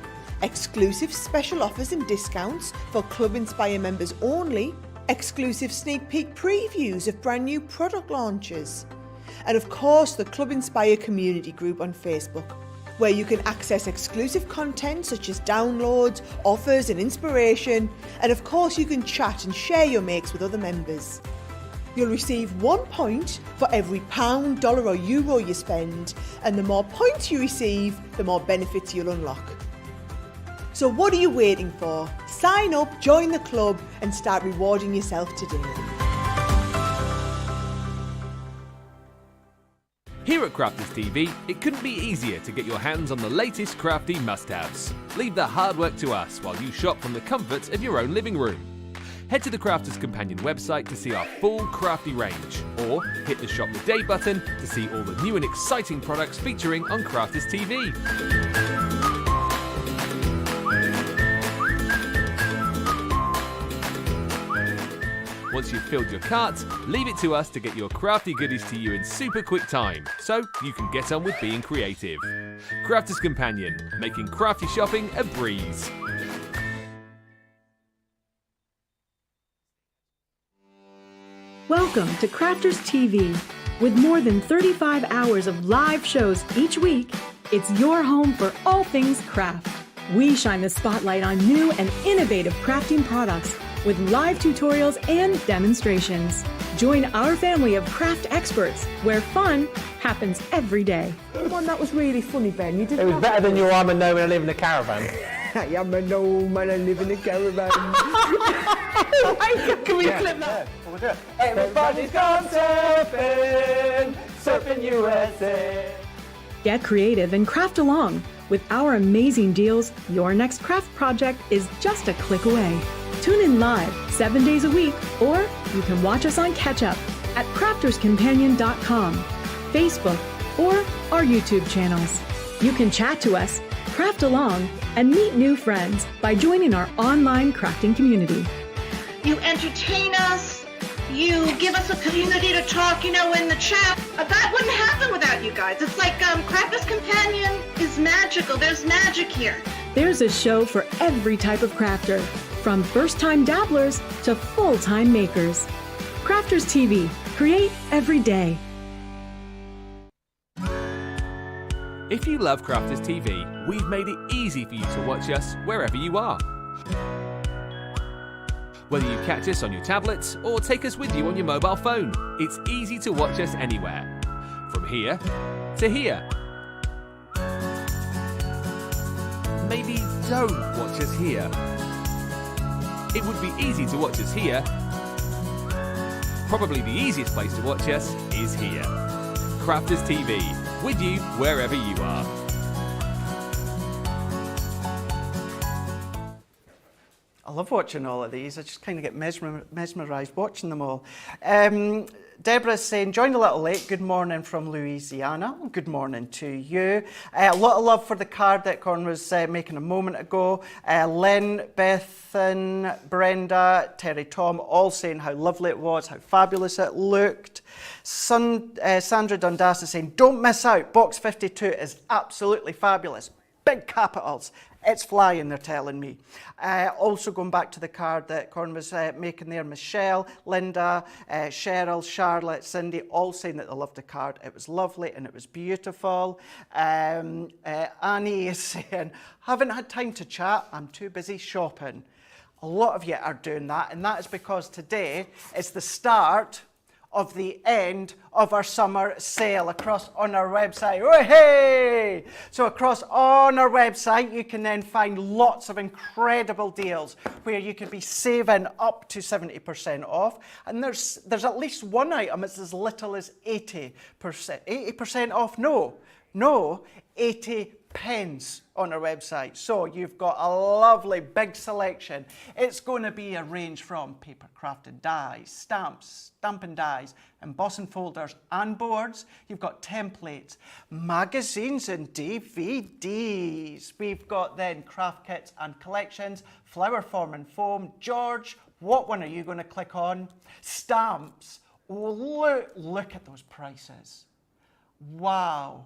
exclusive special offers and discounts for Club Inspire members only, exclusive sneak peek previews of brand new product launches, and of course the Club Inspire community group on Facebook, where you can access exclusive content such as downloads, offers and inspiration, and of course you can chat and share your makes with other members. You'll receive 1 point for every pound, dollar or euro you spend, and the more points you receive, the more benefits you'll unlock. So what are you waiting for? Sign up, join the club and start rewarding yourself today. Here at Crafters TV, it couldn't be easier to get your hands on the latest crafty must-haves. Leave the hard work to us while you shop from the comfort of your own living room. Head to the Crafters Companion website to see our full crafty range, or hit the Shop the Day button to see all the new and exciting products featuring on Crafters TV. Once you've filled your cart, leave it to us to get your crafty goodies to you in super quick time, so you can get on with being creative. Crafters Companion, making crafty shopping a breeze. Welcome to Crafters TV, With more than 35 hours of live shows each week, it's your home for all things craft. We shine the spotlight on new and innovative crafting products with live tutorials and demonstrations. Join our family of craft experts where fun happens every day. The one that was really funny, Ben. You didn't. It was have better than it. your I'm a gnome and I live in a caravan. I am a gnome and I live in a caravan. Can we clip that? We'll do it. Everybody's gone surfing, surfing USA. Get creative and craft along. With our amazing deals, your next craft project is just a click away. Tune in live 7 days a week, or you can watch us on Catch Up at crafterscompanion.com, Facebook, or our YouTube channels. You can chat to us, craft along, and meet new friends by joining our online crafting community. You entertain us. You give us a community to talk, in the chat. That wouldn't happen without you guys. It's like Crafters Companion is magical. There's magic here. There's a show for every type of crafter, from first-time dabblers to full-time makers. Crafters TV. Create every day. If you love Crafters TV, we've made it easy for you to watch us wherever you are. Whether you catch us on your tablets or take us with you on your mobile phone, it's easy to watch us anywhere. From here to here. Maybe don't watch us here. It would be easy to watch us here. Probably the easiest place to watch us is here. Crafters TV, with you wherever you are. I love watching all of these. I just kind of get mesmerised watching them all. Deborah's saying, joined a little late. Good morning from Louisiana. Good morning to you. A lot of love for the card that Corn was making a moment ago. Lynn, Bethan, Brenda, Terry, Tom, all saying how lovely it was, how fabulous it looked. Sandra Dundas is saying, don't miss out. Box 52 is absolutely fabulous. Big capitals. It's flying, they're telling me. Also going back to the card that Corn was making there, Michelle, Linda, Cheryl, Charlotte, Cindy, all saying that they loved the card. It was lovely and it was beautiful. Annie is saying, haven't had time to chat, I'm too busy shopping. A lot of you are doing that, and that is because today is the start of the end of our summer sale across on our website. Oh, hey! So across on our website, you can then find lots of incredible deals where you could be saving up to 70% off. And there's at least one item that's as little as 80%. 80% off? No, 80 pence on our website. So you've got a lovely big selection. It's going to be a range from paper crafted dies, stamps, stamping dies, embossing folders and boards. You've got templates, magazines and DVDs. We've got then craft kits and collections, flower form and foam. George, what one are you going to click on? Stamps. Oh, look at those prices. Wow.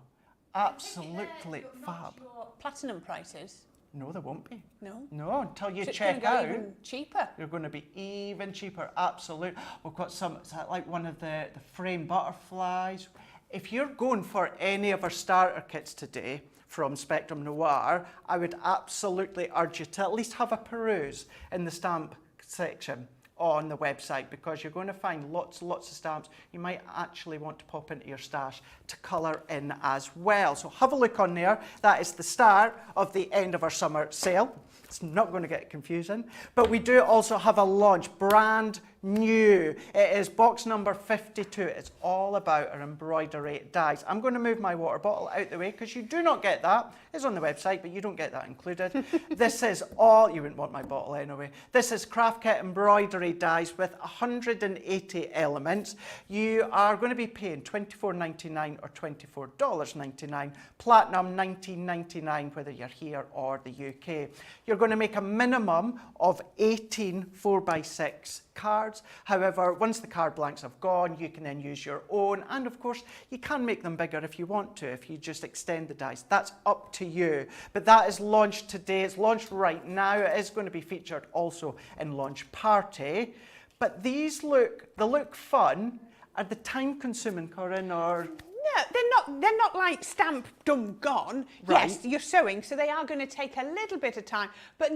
Absolutely fab. Platinum prices. No, there won't be. No. No, until you So it's check gonna out. go even cheaper. You're going to be even cheaper. Absolute. We've got some. Is that like one of the frame butterflies? If you're going for any of our starter kits today from Spectrum Noir, I would absolutely urge you to at least have a peruse in the stamp section on the website, because you're going to find lots of stamps you might actually want to pop into your stash to colour in as well. So have a look on there. That is the start of the end of our summer sale. It's not going to get confusing, but we do also have a launch, brand new. It is box number 52. It's all about our embroidery dies. I'm going to move my water bottle out the way because you do not get that. It's on the website, but you don't get that included. This is all, you wouldn't want my bottle anyway. This is craft kit embroidery dies with 180 elements. You are going to be paying $24.99 or $24.99, platinum $19.99 whether you're here or the UK. You're going to make a minimum of 18 4x6 cards. However, once the card blanks have gone, you can then use your own, and of course you can make them bigger if you want to, if you just extend the dies. That's up to you. But that is launched today. It's launched right now. It is going to be featured also in Launch Party. But these look fun, Are they time consuming, Corrine, or? No, they're not like stamp done gone. Right. Yes, you're sewing, so they are going to take a little bit of time, but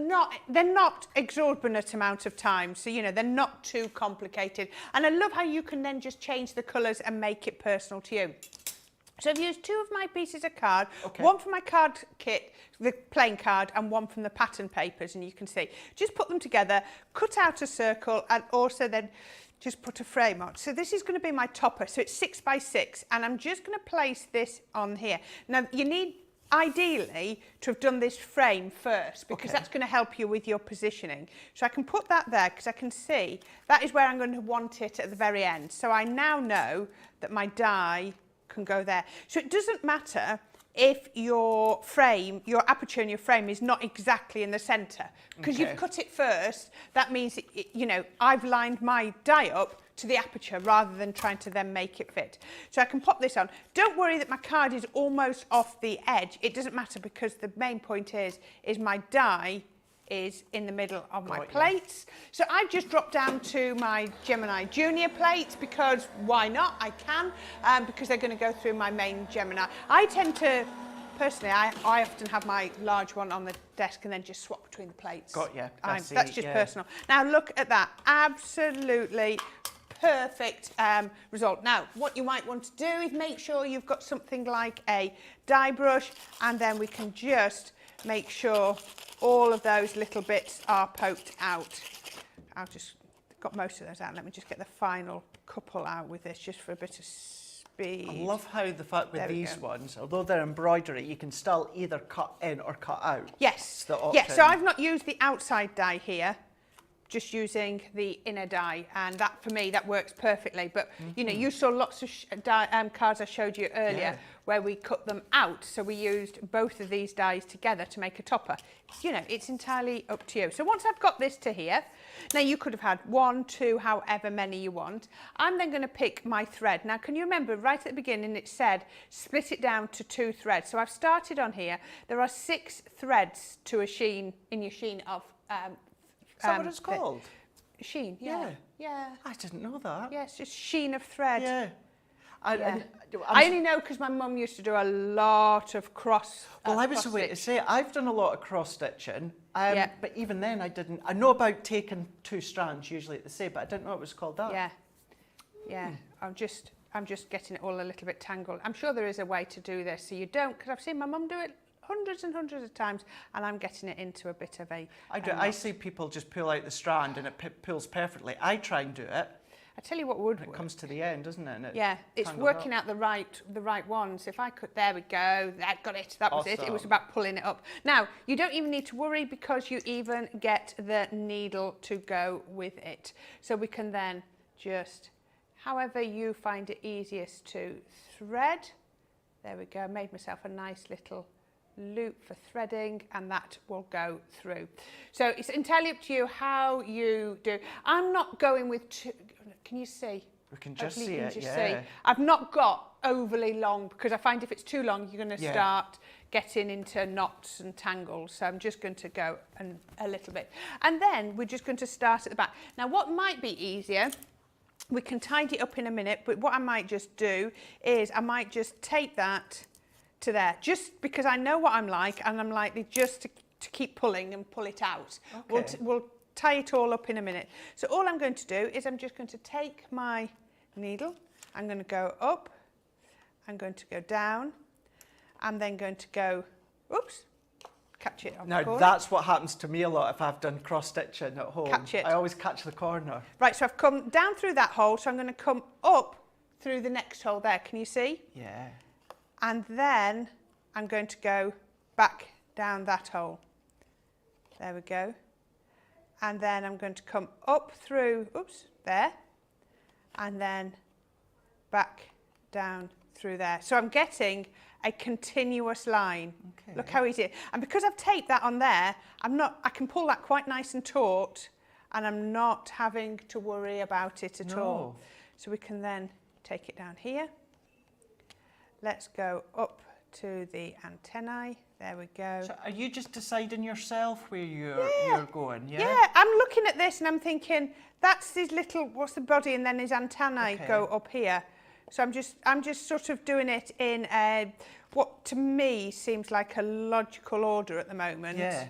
they're not exorbitant amount of time. So, you know, they're not too complicated. And I love how you can then just change the colours and make it personal to you. So I've used 2 of my pieces of card, one from my card kit, the plain card, and one from the pattern papers, and you can see. Just put them together, cut out a circle, and also then just put a frame on. So this is going to be my topper, so it's 6 by 6, and I'm just going to place this on here. Now you need ideally to have done this frame first, because that's going to help you with your positioning. So I can put that there because I can see that is where I'm going to want it at the very end. So I now know that my die can go there. So it doesn't matter if your frame, your aperture in your frame is not exactly in the centre, because you've cut it first. That means, you know, I've lined my die up to the aperture rather than trying to then make it fit. So I can pop this on. Don't worry that my card is almost off the edge. It doesn't matter, because the main point is my die is in the middle of my plates. So I've just dropped down to my Gemini Junior plates, because why not? I can, because they're going to go through my main Gemini. I tend to, personally, I often have my large one on the desk and then just swap between the plates. Got you. That's just personal. Now look at that, absolutely perfect result. Now, what you might want to do is make sure you've got something like a die brush, and then we can just make sure all of those little bits are poked out. I've just got most of those out. Let me just get the final couple out with this, just for a bit of speed. I love how the fact with these ones, although they're embroidery, you can still either cut in or cut out. Yes. Yes, so I've not used the outside die here, just using the inner die, and that, for me, that works perfectly. But you know, you saw lots of cards I showed you earlier where we cut them out, so we used both of these dies together to make a topper. You know, it's entirely up to you. So once I've got this to here, now you could have had 1, 2, however many you want. I'm then going to pick my thread. Now, can you remember right at the beginning it said split it down to 2 threads? So I've started on here. There are 6 threads to a sheen in your sheen of Is that what it's called? Sheen, Yeah. Yeah. I didn't know that. Yeah, it's just sheen of thread. Yeah. I only know because my mum used to do a lot of cross. Well, I was away to say, I've done a lot of cross stitching, but even then I didn't. I know about taking 2 strands usually at the same, but I didn't know it was called that. Yeah, yeah. I'm just getting it all a little bit tangled. I'm sure there is a way to do this, so you don't, because I've seen my mum do it hundreds and hundreds of times, and I'm getting it into a bit of a. I see people just pull out the strand and it pulls perfectly. I try and do it. I tell you what would It work. comes to the end, doesn't it? And Yeah, it's working out the right ones. If I could, there we go. That got it. That was it. It was about pulling it up. Now you don't even need to worry, because you even get the needle to go with it. So we can then just, however you find it easiest to thread. There we go. Made myself a nice little loop for threading, and that will go through. So it's entirely up to you how you do. I'm not going with can you see? We can just Hopefully see you it, can just yeah. see. I've not got overly long, because I find if it's too long you're going to start getting into knots and tangles. So I'm just going to go a little bit, and then we're just going to start at the back. Now what might be easier, we can tidy it up in a minute, but what I might just do is I might just take that to there, just because I know what I'm like, and I'm likely just to keep pulling and pull it out. Okay. We'll tie it all up in a minute. So all I'm going to do is I'm just going to take my needle, I'm going to go up, I'm going to go down, I'm then going to go, oops, catch it on the Now corner. that's what happens to me a lot if I've done cross stitching at home. Catch it. I always catch the corner. Right, so I've come down through that hole, so I'm going to come up through the next hole there. Can you see? Yeah. And then I'm going to go back down that hole. There we go. And then I'm going to come up through, oops, there, and then back down through there. So I'm getting a continuous line. Okay. Look how easy. And because I've taped that on there, I can pull that quite nice and taut, and I'm not having to worry about it at all. So we can then take it down here. Let's go up to the antennae There we go. So are you just deciding yourself where you're going? Yeah. Yeah, I'm looking at this and I'm thinking that's his little, what's the body, and then his antennae go up here. So I'm just sort of doing it in what to me seems like a logical order at the moment. Yeah.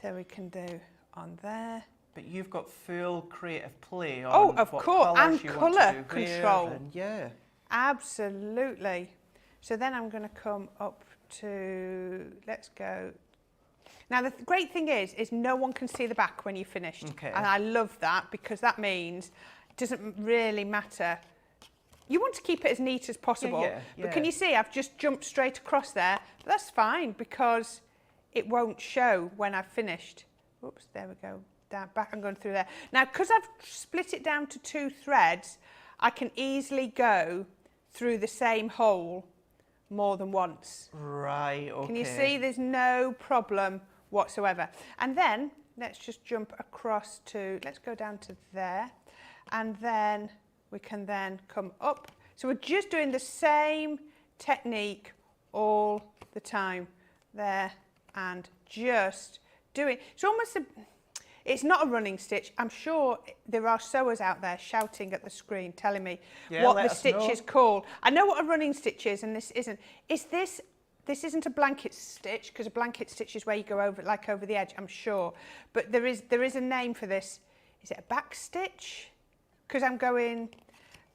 There we can do on there. But you've got full creative play on of what course, colours and you colour want to do control. where, and yeah. Absolutely. So then I'm going to come up to, let's go. Now the great thing is no one can see the back when you're finished. Okay. And I love that because that means it doesn't really matter. You want to keep it as neat as possible. Yeah, But can you see I've just jumped straight across there? But that's fine because it won't show when I've finished. Oops, there we go. Down, back, I'm going through there. Now, because I've split it down to 2 threads, I can easily go through the same hole more than once. Right, okay. Can you see there's no problem whatsoever? And then let's just jump across to, let's go down to there. And then we can then come up. So we're just doing the same technique all the time. There, and just doing, it's almost it's not a running stitch. I'm sure there are sewers out there shouting at the screen telling me what the stitch is called. I know what a running stitch is, and this isn't. This isn't a blanket stitch, because a blanket stitch is where you go over, like over the edge, I'm sure. But there is a name for this. Is it a back stitch? Because I'm going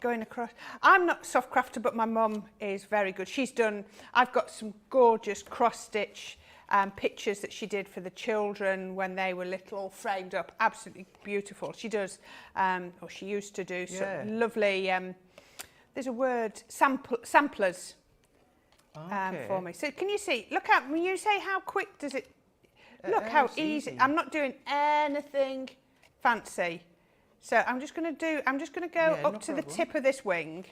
across. I'm not soft crafter, but my mum is very good. I've got some gorgeous cross stitch pictures that she did for the children when they were little, all framed up, absolutely beautiful. She does, or she used to do, some lovely, there's a word, samplers for me. So can you see, look out, when you say how quick does it, look how easy. I'm not doing anything fancy. So I'm just going to go up to the tip of this wing.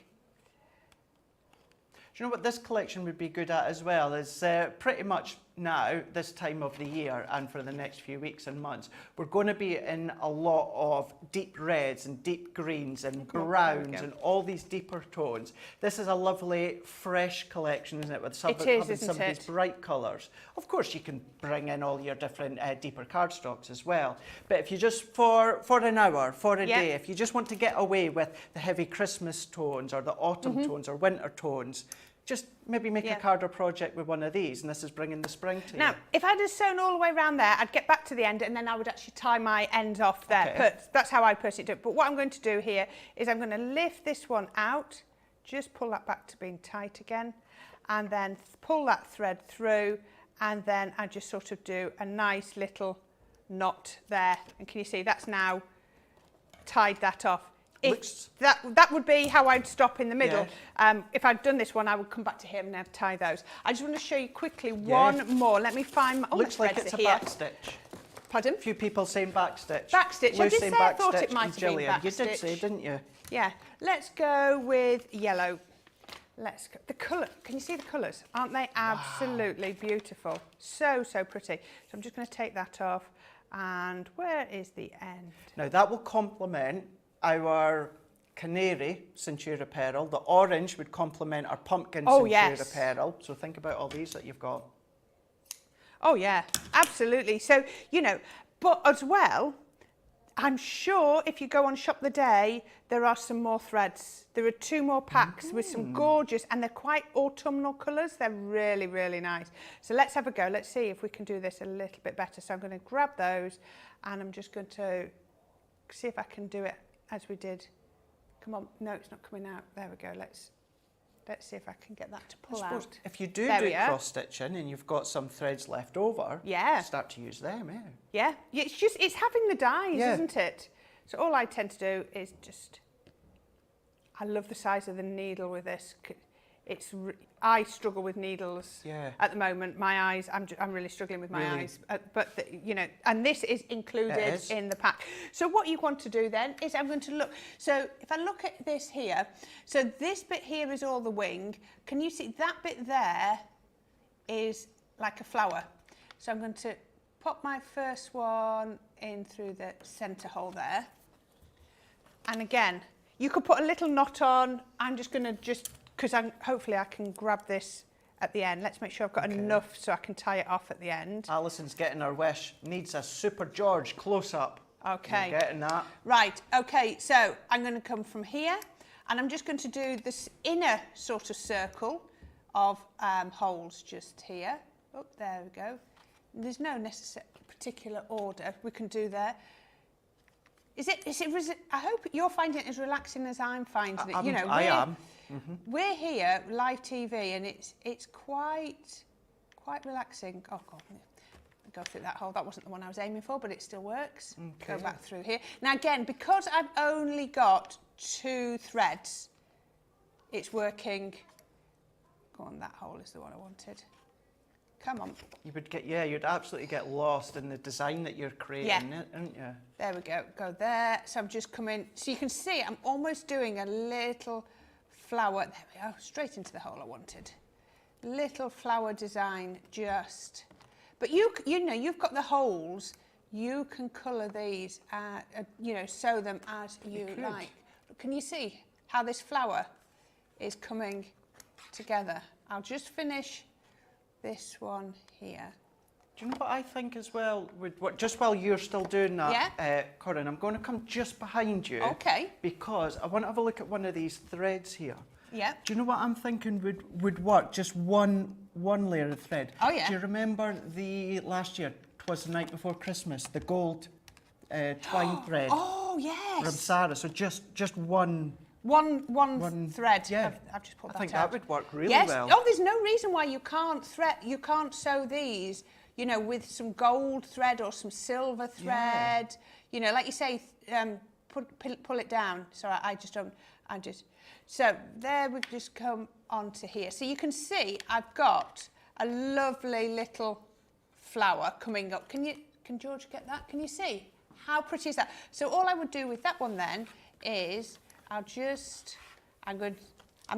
Do you know what this collection would be good at as well is pretty much now, this time of the year and for the next few weeks and months, we're going to be in a lot of deep reds and deep greens and browns and all these deeper tones. This is a lovely, fresh collection, isn't it? With some of these bright colours. Of course, you can bring in all your different deeper cardstocks as well. But if you just, for an hour, for a day, if you just want to get away with the heavy Christmas tones or the autumn tones or winter tones, just maybe make a card or project with one of these, and this is bringing the spring to you. Now, if I'd have sewn all the way around there, I'd get back to the end and then I would actually tie my ends off there. Okay. That's how I personally do it. But what I'm going to do here is I'm going to lift this one out, just pull that back to being tight again, and then pull that thread through, and then I just sort of do a nice little knot there. And can you see that's now tied that off? That would be how I'd stop in the middle. If I'd done this one, I would come back to here and I'd tie those. I just want to show you quickly one more. Let me find my, looks like it's a back stitch. Pardon? A few people saying back stitch. Back stitch. I did say I thought it might have been back stitch. You did say, didn't you? Yeah. Let's go with yellow. Let's go. The colour. Can you see the colours? Aren't they absolutely beautiful? So, so pretty. So I'm just going to take that off. And where is the end? Now that will complement our canary cintura pearl. The orange would complement our pumpkin cintura pearl. So think about all these that you've got. Oh yeah, absolutely. So, you know, but as well, I'm sure if you go on Shop the Day, there are some more threads. There are 2 more packs with some gorgeous, and they're quite autumnal colours. They're really, really nice. So let's have a go. Let's see if we can do this a little bit better. So I'm going to grab those and I'm just going to see if I can do it as we did. Come on, no, it's not coming out. There we go. Let's see if I can get that to pull out. If you do cross stitching and you've got some threads left over, start to use them. Yeah, it's having the dies, isn't it? So all I tend to do is just, I love the size of the needle with this. I struggle with needles at the moment. My eyes, I'm really struggling with my eyes. You know, and this is included in the pack. So what you want to do then is I'm going to look. So if I look at this here, so this bit here is all the wing. Can you see that bit there is like a flower? So I'm going to pop my first one in through the centre hole there. And again, you could put a little knot on. I'm just going to because hopefully I can grab this at the end. Let's make sure I've got enough so I can tie it off at the end. Alison's getting her wish. Needs a Super George close-up. Okay. You're getting that. Right, okay, so I'm going to come from here and I'm just going to do this inner sort of circle of holes just here. Oh, there we go. There's no necessary particular order we can do there. I hope you're finding it as relaxing as I'm finding it. You know, I am. We're here, live TV, and it's quite relaxing. Oh, God. Go through that hole. That wasn't the one I was aiming for, but it still works. Okay. Go back through here. Now again, because I've only got 2 threads, it's working. Go on, that hole is the one I wanted. Come on. You'd absolutely get lost in the design that you're creating, wouldn't you? There we go. Go there. So I'm just coming. So you can see I'm almost doing a little flower. There we go. Straight into the hole I wanted. Little flower design just. But you know, you've got the holes. You can colour these, you know, sew them as you like. But can you see how this flower is coming together? I'll just finish this one here. Do you know what I think as well? Just while you're still doing that, Corrine, I'm going to come just behind you. Okay. Because I want to have a look at one of these threads here. Yeah. Do you know what I'm thinking would work? Just one layer of thread. Oh, yeah. Do you remember last year, 'twas the night before Christmas, the gold twine thread? Oh, yes. From Sarah. So just one thread. Yeah. I've just put that I think out. that would work really yes. well. Oh, there's no reason why you can't sew these, you know, with some gold thread or some silver thread. Yeah. You know, like you say, pull it down. Sorry, so there we've just come onto here. So you can see I've got a lovely little flower coming up. Can George get that? Can you see? How pretty is that? So all I would do with that one then is I'm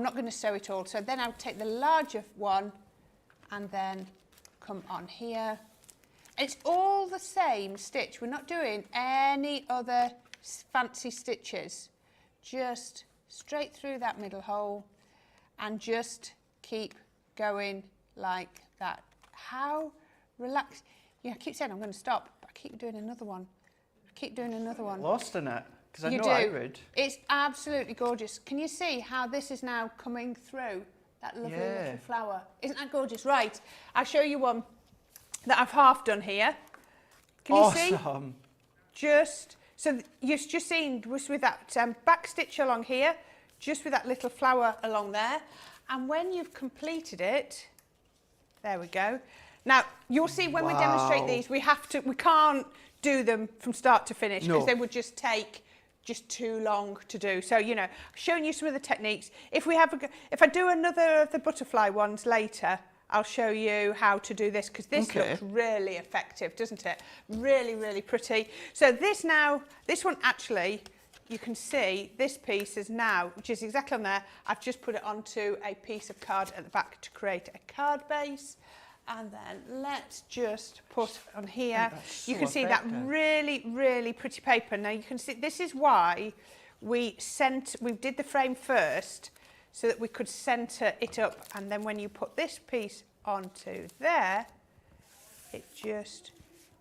not going to sew it all. So then I'll take the larger one and then come on here. It's all the same stitch. We're not doing any other fancy stitches. Just straight through that middle hole and just keep going like that. How relaxed. Yeah, I keep saying I'm going to stop, but I keep doing another one. Lost in it, because I know do. I would. It's absolutely gorgeous. Can you see how this is now coming through that lovely little flower? Isn't that gorgeous? Right, I'll show you one that I've half done here. Can you see? Awesome. So you've just seen with that back stitch along here, just with that little flower along there. And when you've completed it, there we go. Now, you'll see when we demonstrate these, we can't do them from start to finish because they would just take too long to do. So, you know, I've shown you some of the techniques. If I do another of the butterfly ones later, I'll show you how to do this because this looks really effective, doesn't it? Really, really pretty. So this one actually, you can see this piece is now, which is exactly on there, I've just put it onto a piece of card at the back to create a card base. And then let's just put on here. You can see that really, really pretty paper. Now you can see, this is why we did the frame first so that we could centre it up. And then when you put this piece onto there, it just,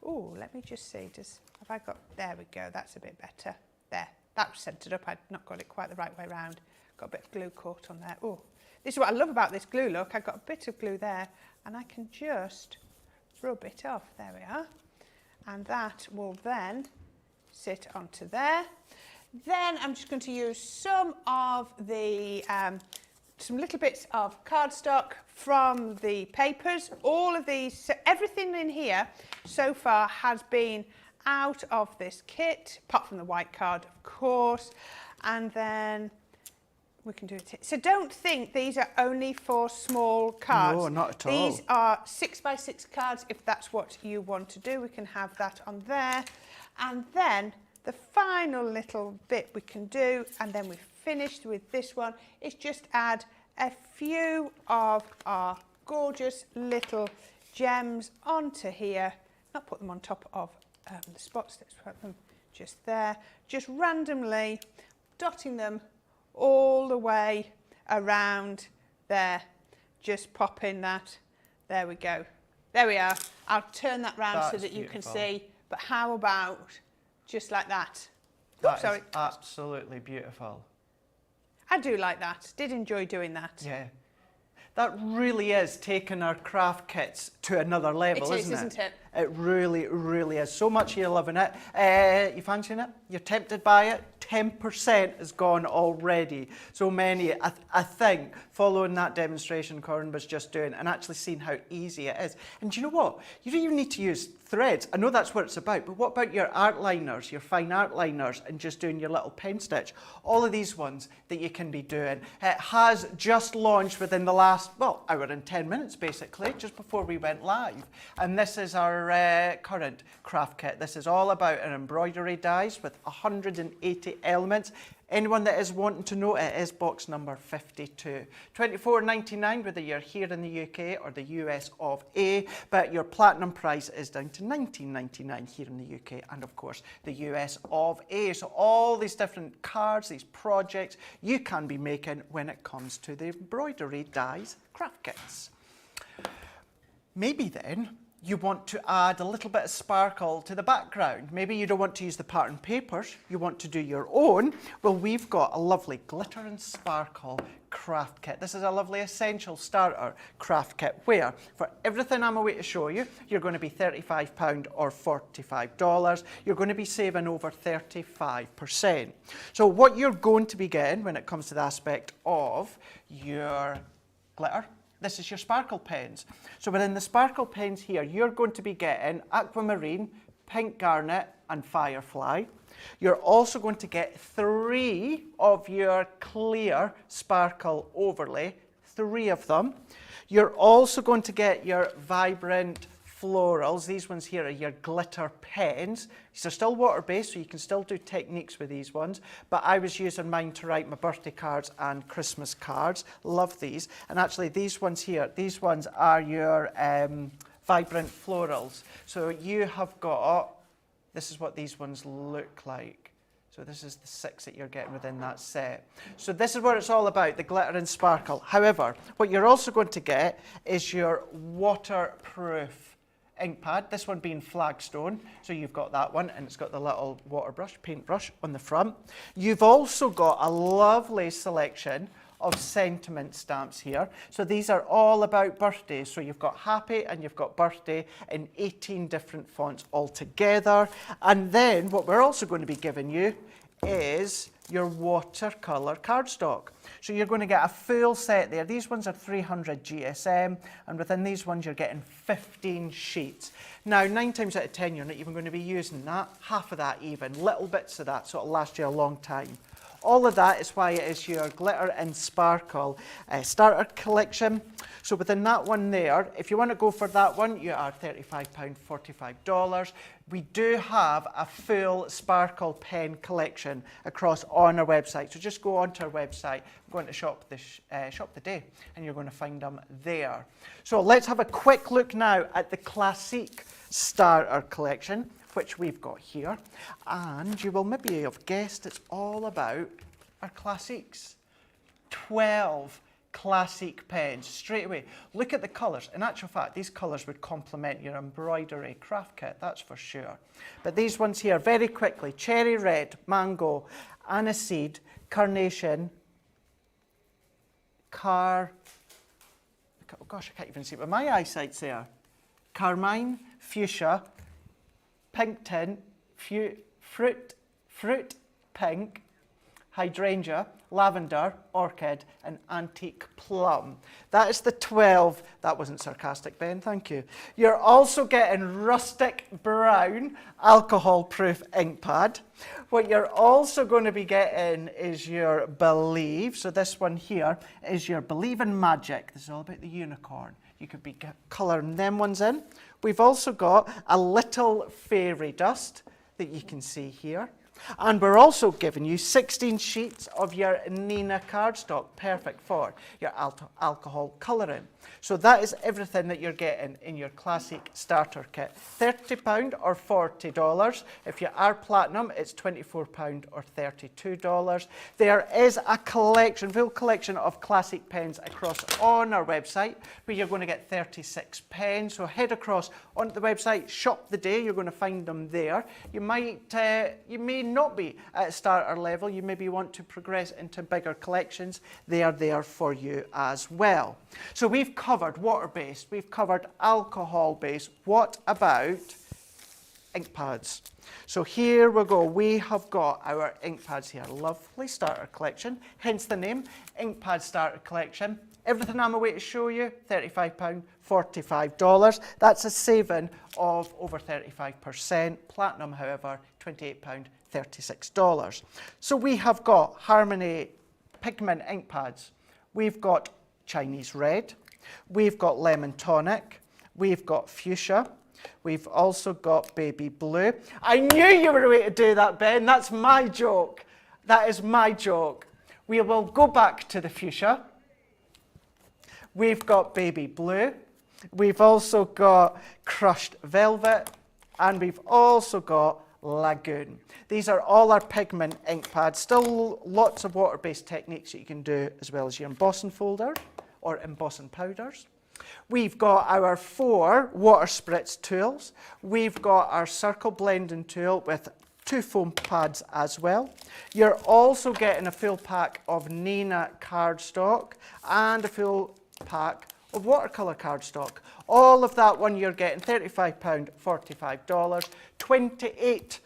let me just see, have I got, there we go, that's a bit better. There, that was centred up. I'd not got it quite the right way round. Got a bit of glue caught on there. Oh, this is what I love about this glue, look. I've got a bit of glue there and I can just rub it off. There we are. And that will then sit onto there. Then I'm just going to use some of the, some little bits of cardstock from the papers. All of these, so everything in here so far has been out of this kit, apart from the white card, of course. And then we can do it. So don't think these are only for small cards. No, not at all. These are 6x6 cards. If that's what you want to do, we can have that on there. And then the final little bit we can do, and then we've finished with this one, is just add a few of our gorgeous little gems onto here. Not put them on top of the spots, let's put them just there. Just randomly dotting them all the way around there, just pop in that. There we go. There we are. I'll turn that round so That's that you can beautiful. see. But how about just like that? That Oops, sorry. is absolutely beautiful. I do like that. Did enjoy doing that. Yeah. That really is taking our craft kits to another level, It is, isn't it? isn't it? It really, really is. So much you're loving it. You fancying it? You're tempted by it? 10% is gone already. So many, I think, following that demonstration Corrine was just doing and actually seeing how easy it is. And do you know what? You don't even need to use threads. I know that's what it's about, but what about your art liners, your fine art liners, and just doing your little pen stitch? All of these ones that you can be doing. It has just launched within the last, well, hour and 10 minutes, basically, just before we went live. And this is our current craft kit. This is all about an embroidery dies with 180 elements. Anyone that is wanting to know, it is box number 52. $24.99 whether you're here in the UK or the US of A, but your platinum price is down to $19.99 here in the UK and of course the US of A. So all these different cards, these projects you can be making when it comes to the embroidery dies craft kits. Maybe then you want to add a little bit of sparkle to the background. Maybe you don't want to use the pattern papers, you want to do your own. Well, we've got a lovely glitter and sparkle craft kit. This is a lovely essential starter craft kit where for everything I'm away to show you, you're going to be £35 or $45. You're going to be saving over 35%. So what you're going to be getting when it comes to the aspect of your glitter, this is your sparkle pens. So within the sparkle pens here, you're going to be getting aquamarine, pink garnet and firefly. You're also going to get 3 of your clear sparkle overlay, 3 of them. You're also going to get your vibrant florals. These ones here are your glitter pens. These are still water-based, so you can still do techniques with these ones, but I was using mine to write my birthday cards and Christmas cards. Love these. And actually these ones here, these ones are your vibrant florals. So you have got, this is what these ones look like. So this is the 6 that you're getting within that set. So this is what it's all about, the glitter and sparkle. However, what you're also going to get is your waterproof ink pad, this one being Flagstone, so you've got that one and it's got the little water brush, paintbrush on the front. You've also got a lovely selection of sentiment stamps here. So these are all about birthdays. So you've got happy and you've got birthday in 18 different fonts altogether. And then what we're also going to be giving you is your watercolour cardstock. So you're going to get a full set there. These ones are 300 GSM, and within these ones you're getting 15 sheets. Now, 9 times out of 10 you're not even going to be using that, half of that even, little bits of that, so it'll last you a long time. All of that is why it is your glitter and sparkle starter collection. So within that one there, if you want to go for that one, you are £35, $45. We do have a full sparkle pen collection across on our website. So just go onto our website, go into shop the day, and you're going to find them there. So let's have a quick look now at the classic starter collection, which we've got here, and you will maybe have guessed it's all about our classics. 12 classic pens straight away. Look at the colours. In actual fact, these colours would complement your embroidery craft kit, that's for sure. But these ones here, very quickly: cherry red, mango, aniseed, carnation, oh gosh, I can't even see it with my eyesight's there. Carmine, fuchsia, pink tint, fruit pink, hydrangea, lavender, orchid and antique plum. That is the 12. That wasn't sarcastic, Ben, thank you. You're also getting rustic brown alcohol proof ink pad. What you're also going to be getting is your Believe. So this one here is your Believe in Magic. This is all about the unicorn. You could be colouring them ones in. We've also got a little fairy dust that you can see here. And we're also giving you 16 sheets of your Nina cardstock, perfect for your alcohol colouring. So that is everything that you're getting in your classic starter kit. £30 or $40. If you are platinum, it's £24 or $32. There is a collection, full collection of classic pens across on our website, where you're going to get 36 pens. So head across onto the website, shop the day, you're going to find them there. You may not be at a starter level, you maybe want to progress into bigger collections, they are there for you as well. So we've covered water-based, we've covered alcohol-based. What about ink pads? So here we go, we have got our ink pads here, lovely starter collection, hence the name, ink pad starter collection. Everything I'm away to show you, £35, $45. That's a saving of over 35%. Platinum, however, £28, $36. So we have got Harmony pigment ink pads. We've got Chinese red. We've got lemon tonic. We've got fuchsia. We've also got baby blue. I knew you were away to do that, Ben. That's my joke. That is my joke. We will go back to the fuchsia. We've got baby blue, we've also got crushed velvet, and we've also got lagoon. These are all our pigment ink pads. Still lots of water-based techniques that you can do, as well as your embossing folder or embossing powders. We've got our 4 water spritz tools. We've got our circle blending tool with 2 foam pads as well. You're also getting a full pack of Nina cardstock and a full pack of watercolour cardstock. All of that one you're getting £35, $45, £28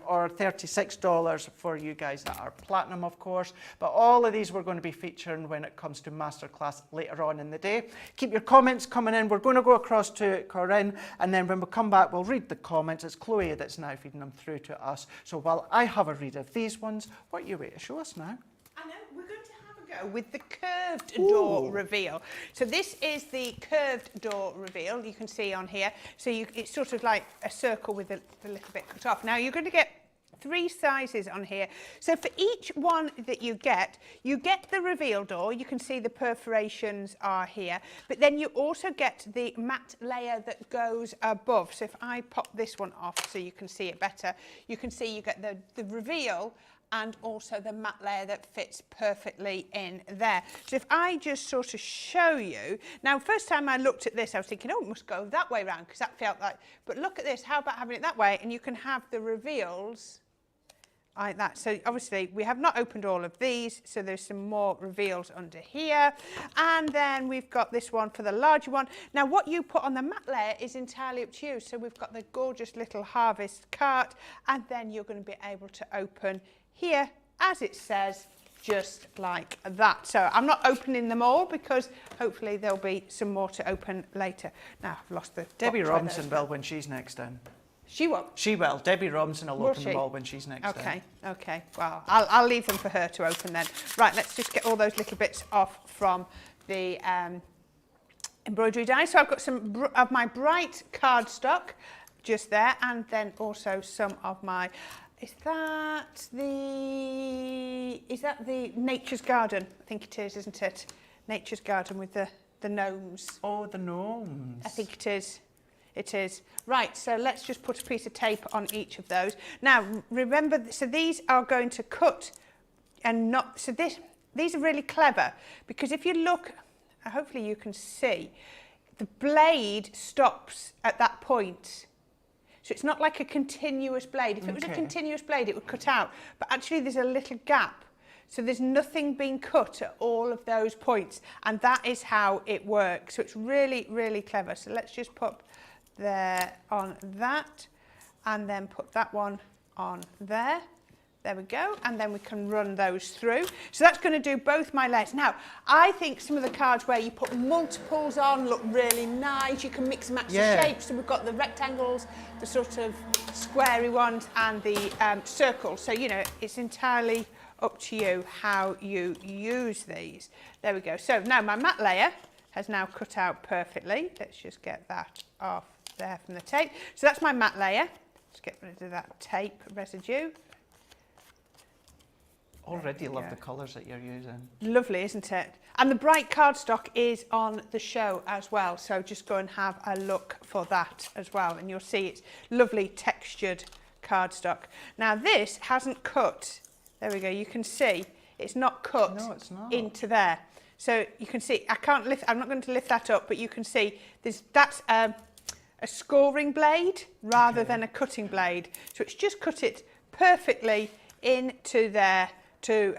or $36 for you guys that are platinum, of course. But all of these we're going to be featuring when it comes to masterclass later on in the day. Keep your comments coming in. We're going to go across to Corrine, and then when we come back we'll read the comments. It's Chloe that's now feeding them through to us. So while I have a read of these ones, what are you waiting to show us now? I know, we're going to have a go with the curved door reveal. So this is the curved door reveal you can see on here. So it's sort of like a circle with a little bit cut off. Now you're going to get 3 sizes on here. So for each one that you get the reveal door. You can see the perforations are here, but then you also get the matte layer that goes above. So if I pop this one off so you can see it better, you can see you get the reveal and also the matte layer that fits perfectly in there. So if I just sort of show you, now first time I looked at this I was thinking, oh, it must go that way round because that felt like, but look at this, how about having it that way, and you can have the reveals like that. So obviously we have not opened all of these, so there's some more reveals under here, and then we've got this one for the larger one. Now what you put on the matte layer is entirely up to you. So we've got the gorgeous little harvest cart, and then you're going to be able to open here, as it says, just like that. So I'm not opening them all because hopefully there'll be some more to open later. Now I've lost the... Debbie Robinson will when she's next in. She won't? She will. Debbie Robinson will open them all when she's next in. Okay. Well, I'll leave them for her to open then. Right, let's just get all those little bits off from the embroidery die. So I've got some of my bright cardstock just there, and then also some of my... Is that the Nature's Garden? I think it is, isn't it? Nature's Garden with the gnomes. Oh, the gnomes. I think it is. It is. Right, so let's just put a piece of tape on each of those. Now, remember, so these are going to cut and not... So these are really clever, because if you look, hopefully you can see, the blade stops at that point. So it's not like a continuous blade. If it was a continuous blade, it would cut out. But actually, there's a little gap. So there's nothing being cut at all of those points. And that is how it works. So it's really, really clever. So let's just put there on that. And then put that one on there. There we go, and then we can run those through. So that's going to do both my layers. Now, I think some of the cards where you put multiples on look really nice. You can mix and match the shapes. So we've got the rectangles, the sort of squarey ones, and the circles. So, you know, it's entirely up to you how you use these. There we go. So now my matte layer has now cut out perfectly. Let's just get that off there from the tape. So that's my matte layer. Let's get rid of that tape residue. Already love go. the colours that you're using. Lovely, isn't it? And the bright cardstock is on the show as well, so just go and have a look for that as well, and you'll see it's lovely textured cardstock. Now this hasn't cut, there we go, you can see it's not cut No, it's not. into there. So you can see, I'm not going to lift that up, but you can see that's a scoring blade rather than a cutting blade. So it's just cut it perfectly into there to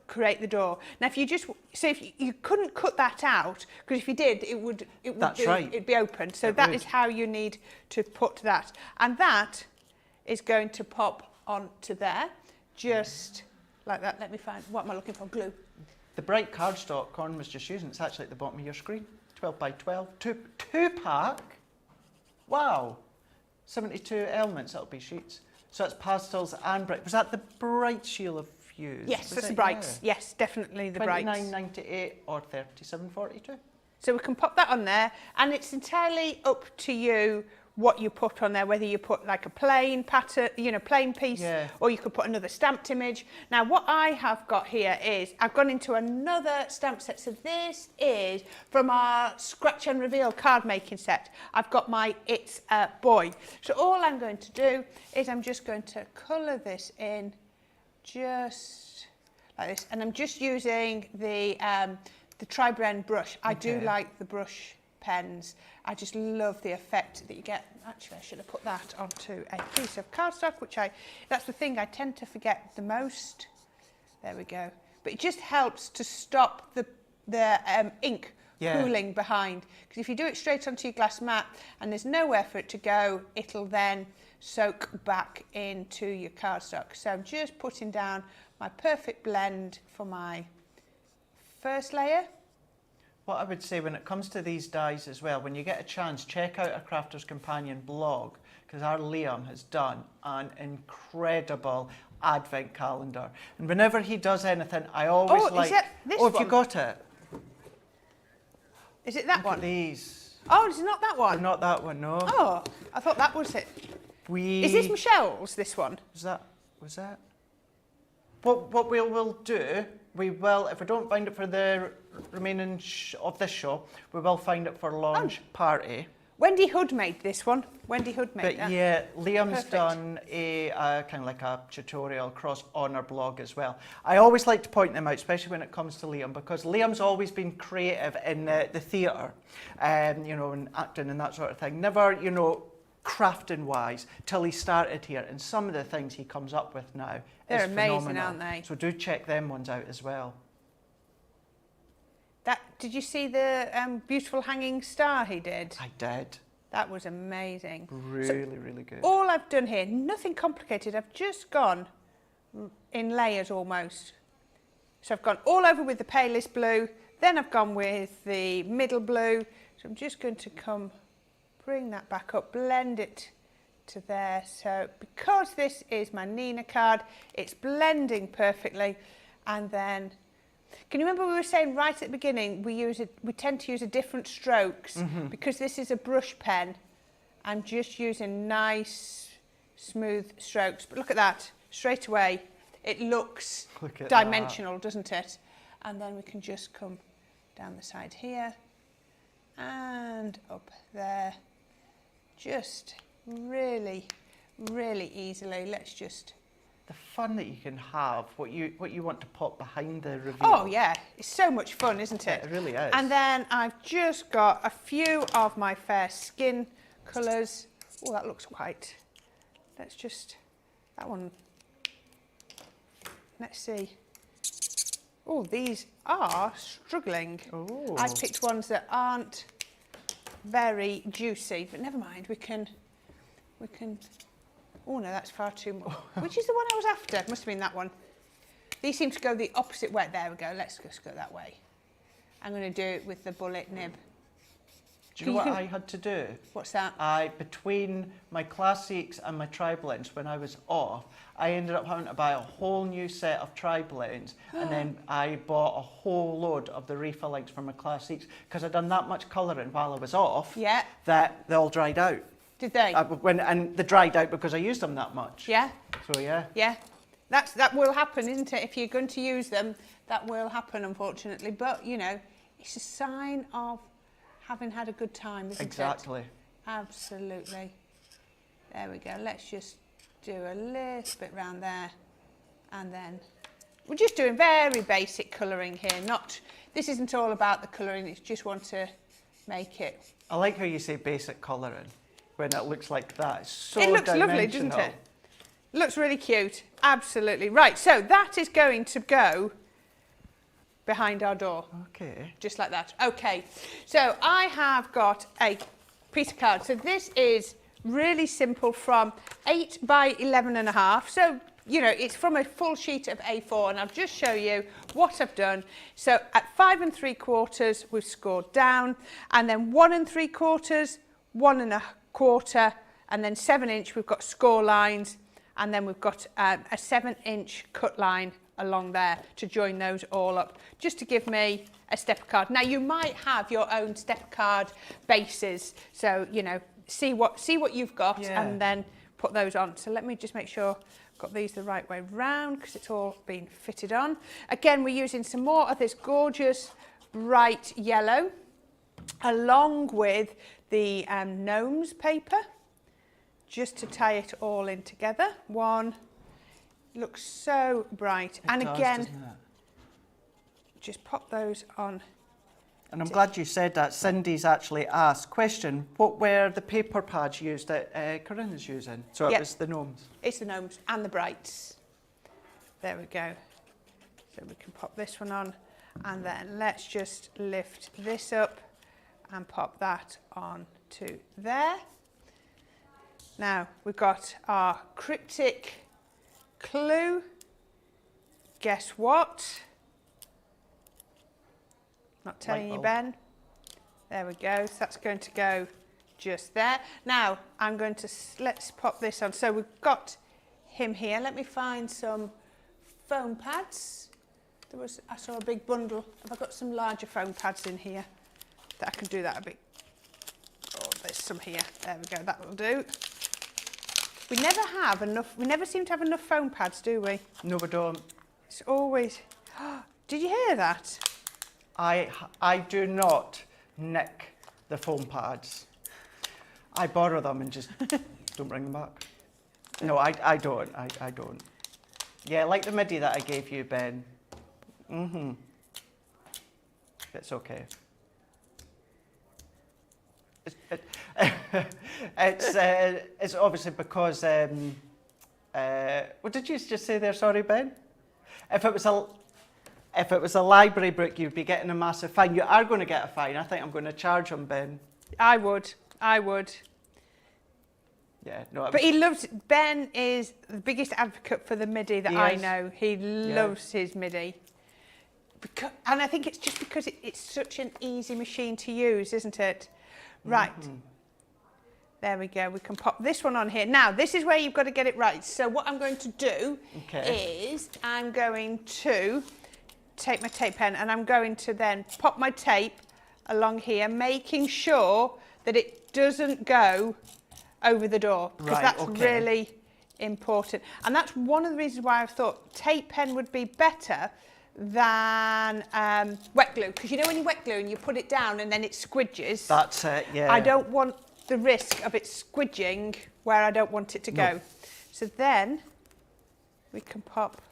create the door. Now, if you just if you couldn't cut that out, because if you did, it'd be open. So that is how you need to put that, and that is going to pop onto there, just like that. Let me find, what am I looking for? Glue. The bright cardstock Corrine was just using, it's actually at the bottom of your screen. 12 by 12, two pack. Wow, 72 elements. That'll be sheets. So it's pastels and bright. Was that the brights you'll have used? Yes, Was that's it? the brights. Yeah. Yes, definitely the brights. $29.98 or $37.42. So we can pop that on there, and it's entirely up to you what you put on there, whether you put like a plain pattern, plain piece, or you could put another stamped image. Now what I have got here is, I've gone into another stamp set. So this is from our Scratch and Reveal card making set. I've got my It's a Boy. So all I'm going to do is I'm just going to colour this in just like this, and I'm just using the tri-blend brush. I do like the brush pens. I just love the effect that you get. Actually, I should have put that onto a piece of cardstock, that's the thing I tend to forget the most. There we go. But it just helps to stop the ink pooling behind. Because if you do it straight onto your glass mat and there's nowhere for it to go, it'll then soak back into your cardstock. So I'm just putting down my perfect blend for my first layer. What I would say when it comes to these dies as well, when you get a chance, check out our Crafter's Companion blog, because our Liam has done an incredible advent calendar. And whenever he does anything, I always Is it this have one? you got it? Is it that Look one? at these. Oh, it's not that one. Not that one, no. Oh, I thought that was it. Is this Michelle's, this one? Was that? What we'll do, we will, if we don't find it for the remaining of this show, we will find it for launch party. Wendy Hood made this one. Wendy Hood made that. But yeah, Liam's Perfect. done a kind of like a tutorial across on our blog as well. I always like to point them out, especially when it comes to Liam, because Liam's always been creative in the theatre, and acting and that sort of thing. Never, crafting wise, till he started here. And some of the things he comes up with now They're is amazing, phenomenal. aren't they? So do check them ones out as well. Did you see the beautiful hanging star he did? I did. That was amazing. Really good. All I've done here, nothing complicated. I've just gone in layers almost. So I've gone all over with the palest blue, then I've gone with the middle blue. So I'm just going to bring that back up, blend it to there. So because this is my Nina card, it's blending perfectly. And then, can you remember we were saying right at the beginning, we tend to use a different strokes because this is a brush pen. I'm just using nice, smooth strokes. But look at that, straight away, it looks dimensional, doesn't it? And then we can just come down the side here and up there. Just really easily. Let's just... The fun that you can have, what you want to pop behind the reveal. Oh yeah, it's so much fun, isn't it? It really is. And then I've just got a few of my fair skin colours. Oh, that looks quite... Let's just... That one... Let's see. Oh, these are struggling. Oh. I picked ones that aren't very juicy, but never mind, we can... Oh no, that's far too much. Which is the one I was after? Must have been that one. These seem to go the opposite way. There we go, let's just go that way. I'm going to do it with the bullet nib. Do you know what I had to do? What's that? Between my classics and my tri-blends, when I was off, I ended up having to buy a whole new set of tri-blends, and then I bought a whole load of the refill inks for my classics, because I'd done that much colouring while I was off that they all dried out. Did they? And they dried out because I used them that much. Yeah? So yeah. Yeah. That will happen, isn't it? If you're going to use them, that will happen, unfortunately. But, you know, it's a sign of having had a good time, isn't it? Exactly. Absolutely. There we go. Let's just do a little bit round there. And then we're just doing very basic colouring here. This isn't all about the colouring, it's just want to make it. I like how you say basic colouring when it looks like that. It's so It looks lovely, doesn't dimensional. it? Looks really cute. Absolutely. Right, so that is going to go behind our door. Okay. Just like that. Okay, so I have got a piece of card. So this is really simple, from 8 by 11.5. So, you know, it's from a full sheet of A4, and I'll just show you what I've done. So at 5 3/4, we've scored down, and then 1 3/4, 1 1/4, and then 7 inch, we've got score lines, and then we've got a 7 inch cut line along there to join those all up, just to give me a stepper card. Now, you might have your own stepper card bases, so, you know, see what you've got, and then put those on. So let me just make sure I've got these the right way round, because it's all been fitted on. Again, we're using some more of this gorgeous bright yellow, along with the gnomes paper, just to tie it all in together. One looks so bright, and again, just pop those on. And I'm glad you said that. Cindy's actually asked, question, what were the paper pads used that Corinne is using? So it was the gnomes. It's the gnomes and the brights. There we go. So we can pop this one on, and then let's just lift this up and pop that on to there. Now we've got our cryptic clue. Guess what? Not telling you, Ben. There we go. So that's going to go just there. Now I'm going to, let's pop this on. So we've got him here. Let me find some foam pads. I saw a big bundle. Have I got some larger foam pads in here that I can do that a bit? Oh, there's some here. There we go. That will do. We never have enough. We never seem to have enough foam pads, do we? No, we don't. It's always. Did you hear that? I do not nick the foam pads. I borrow them and just don't bring them back. No, I don't. I don't. Yeah, like the MIDI that I gave you, Ben. It's okay. It's obviously because. What did you just say there? Sorry, Ben. If it was a library book, you'd be getting a massive fine. You are going to get a fine. I think I'm going to charge him, Ben. I would. Yeah, no. But he loves. Ben is the biggest advocate for the MIDI that I know. He loves his MIDI. And I think it's just because it's such an easy machine to use, isn't it? Right. There we go. We can pop this one on here. Now, this is where you've got to get it right. So what I'm going to do is I'm going to take my tape pen, and I'm going to then pop my tape along here, making sure that it doesn't go over the door, because that's really important. And that's one of the reasons why I thought tape pen would be better than wet glue, because you know when you wet glue and you put it down and then it squidges. That's it, yeah. I don't want the risk of it squidging where I don't want it to go. So then we can pop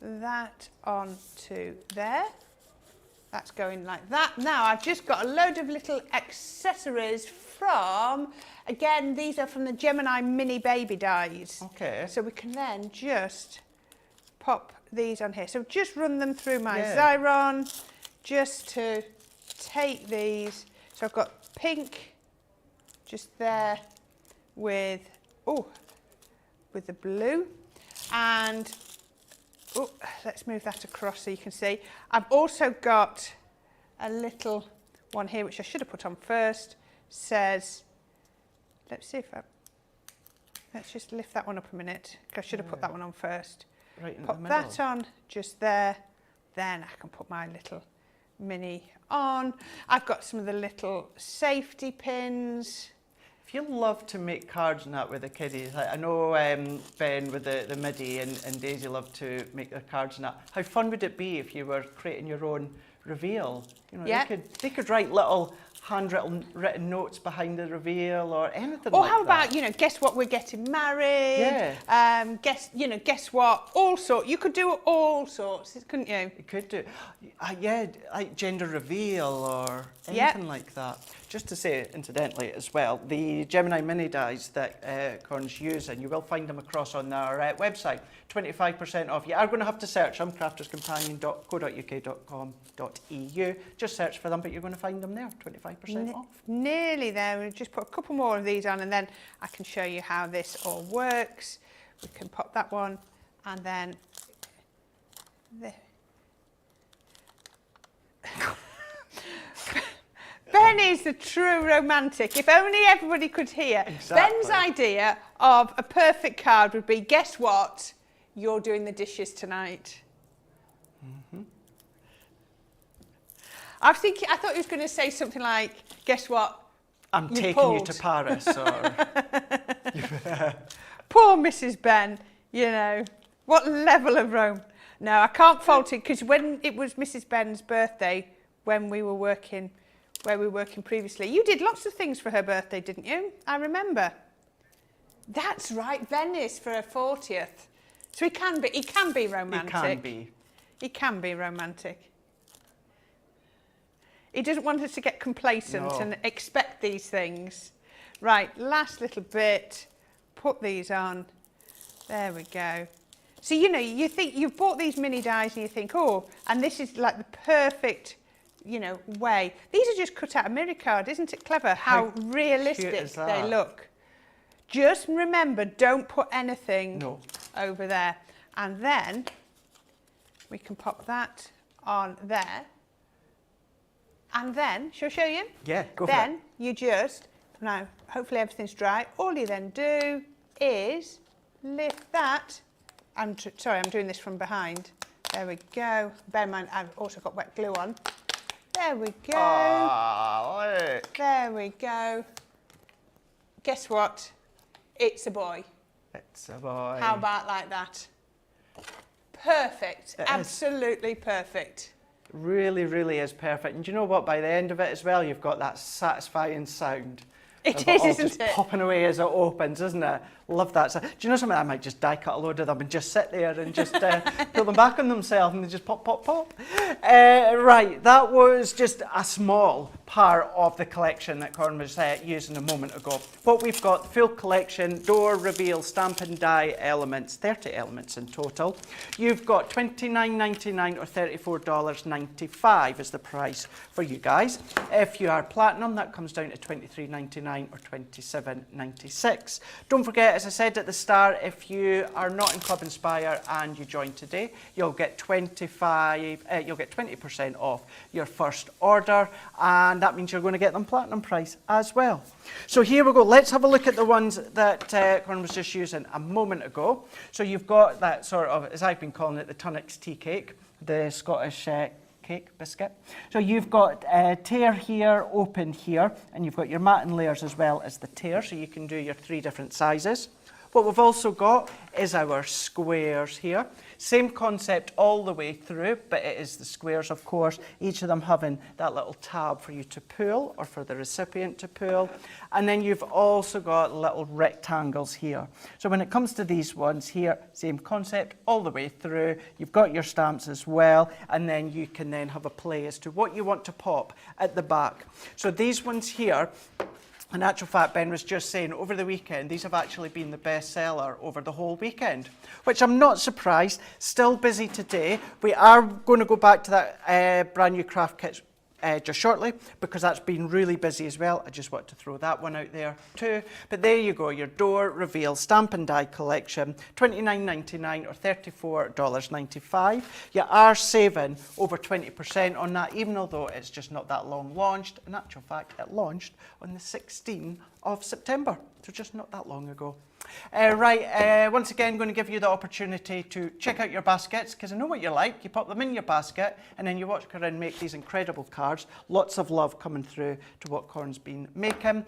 that onto there. That's going like that. Now I've just got a load of little accessories from, again, these are from the Gemini mini baby dies. Okay. So we can then just pop these on here. So just run them through my Xyron just to take these. So I've got pink just there with the blue, and let's move that across so you can see. I've also got a little one here which I should have put on first. Says, let's just lift that one up a minute, because I should have put that one on first. Right in Pop the middle. that on just there. Then I can put my little mini on. I've got some of the little safety pins. if you love to make cards and that with the kiddies, I know Ben with the MIDI and Daisy love to make their cards and that. How fun would it be if you were creating your own reveal? You know, Yeah. they could write little handwritten notes behind the reveal or anything Or like how that. about, you know, guess what, we're getting married. Yeah. Guess what, all sorts. You could do all sorts, couldn't you? You could do, yeah, like gender reveal or Yep. anything like that. Just to say, incidentally, as well, the Gemini mini dies that Corn's using, you will find them across on our website. 25% off. You are going to have to search them, crafterscompanion.co.uk.com.eu. Just search for them, but you're going to find them there, 25% off. Nearly there. We'll just put a couple more of these on and then I can show you how this all works. We can pop that one and then there. Ben is the true romantic. If only everybody could hear. Exactly. Ben's idea of a perfect card would be, guess what? You're doing the dishes tonight. I thought he was going to say something like, guess what? I'm You taking pulled. you to Paris, or... Poor Mrs. Ben, you know, what level of Rome? No, I can't fault it, because when it was Mrs. Ben's birthday, when we were working, where we were working previously, you did lots of things for her birthday, didn't you? I remember. That's right, Venice for her 40th. So he can be romantic. It can be. He can be romantic. He doesn't want us to get complacent No. and expect these things. Right, last little bit. Put these on. There we go. So, you know, you think you've bought these mini dies and you think, oh, and this is like the perfect, you know, way. These are just cut out of mirror card. Isn't it clever how cute realistic is they that? look? Just remember, don't put anything No. over there. And then we can pop that on there. And then, shall I show you? Yeah, go for Then it. you just, now hopefully everything's dry, all you then do is lift that. Sorry, I'm doing this from behind. There we go. Bear in mind, I've also got wet glue on. There we go. Ah, look. There we go. Guess what? It's a boy. It's a boy. How about like that? Perfect. It is. Absolutely perfect. Really, really is perfect. And do you know what? By the end of it as well, you've got that satisfying sound. It of is, all isn't just it? popping away as it opens, isn't it? Love that. Do you know something? I might just die cut a load of them and just sit there and just put them back on themselves and they just pop, pop, pop. Right, that was just a small part of the collection that Corn was using a moment ago. What we've got, full collection, door, reveal, stamp and die elements, 30 elements in total. You've got $29.99 or $34.95 is the price for you guys. If you are platinum, that comes down to $23.99 or $27.96. Don't forget, as I said at the start, if you are not in Club Inspire and you join today, you'll get 20% off your first order, and that means you're going to get them platinum price as well. So here we go. Let's have a look at the ones that Corn was just using a moment ago. So you've got that sort of, as I've been calling it, the Tunnocks tea cake, the Scottish cake biscuit. So you've got tear here, open here, and you've got your matten layers as well as the tear, so you can do your 3 different sizes. What we've also got is our squares here. Same concept all the way through, but it is the squares, of course, each of them having that little tab for you to pull or for the recipient to pull. And then you've also got little rectangles here. So when it comes to these ones here, same concept all the way through. You've got your stamps as well, and then you can then have a play as to what you want to pop at the back. So these ones here, in actual fact, Ben was just saying over the weekend, these have actually been the best seller over the whole weekend, which I'm not surprised. Still busy today. We are going to go back to that brand new craft kit just shortly, because that's been really busy as well. I just want to throw that one out there too. But there you go, your door reveal stamp and die collection, $29.99 or $34.95. You are saving over 20% on that, even although it's just not that long launched. In actual fact, it launched on the 16th of September, so just not that long ago. Once again, going to give you the opportunity to check out your baskets, because I know what you like. You pop them in your basket, and then you watch Corrine make these incredible cards. Lots of love coming through to what Corrine's been making.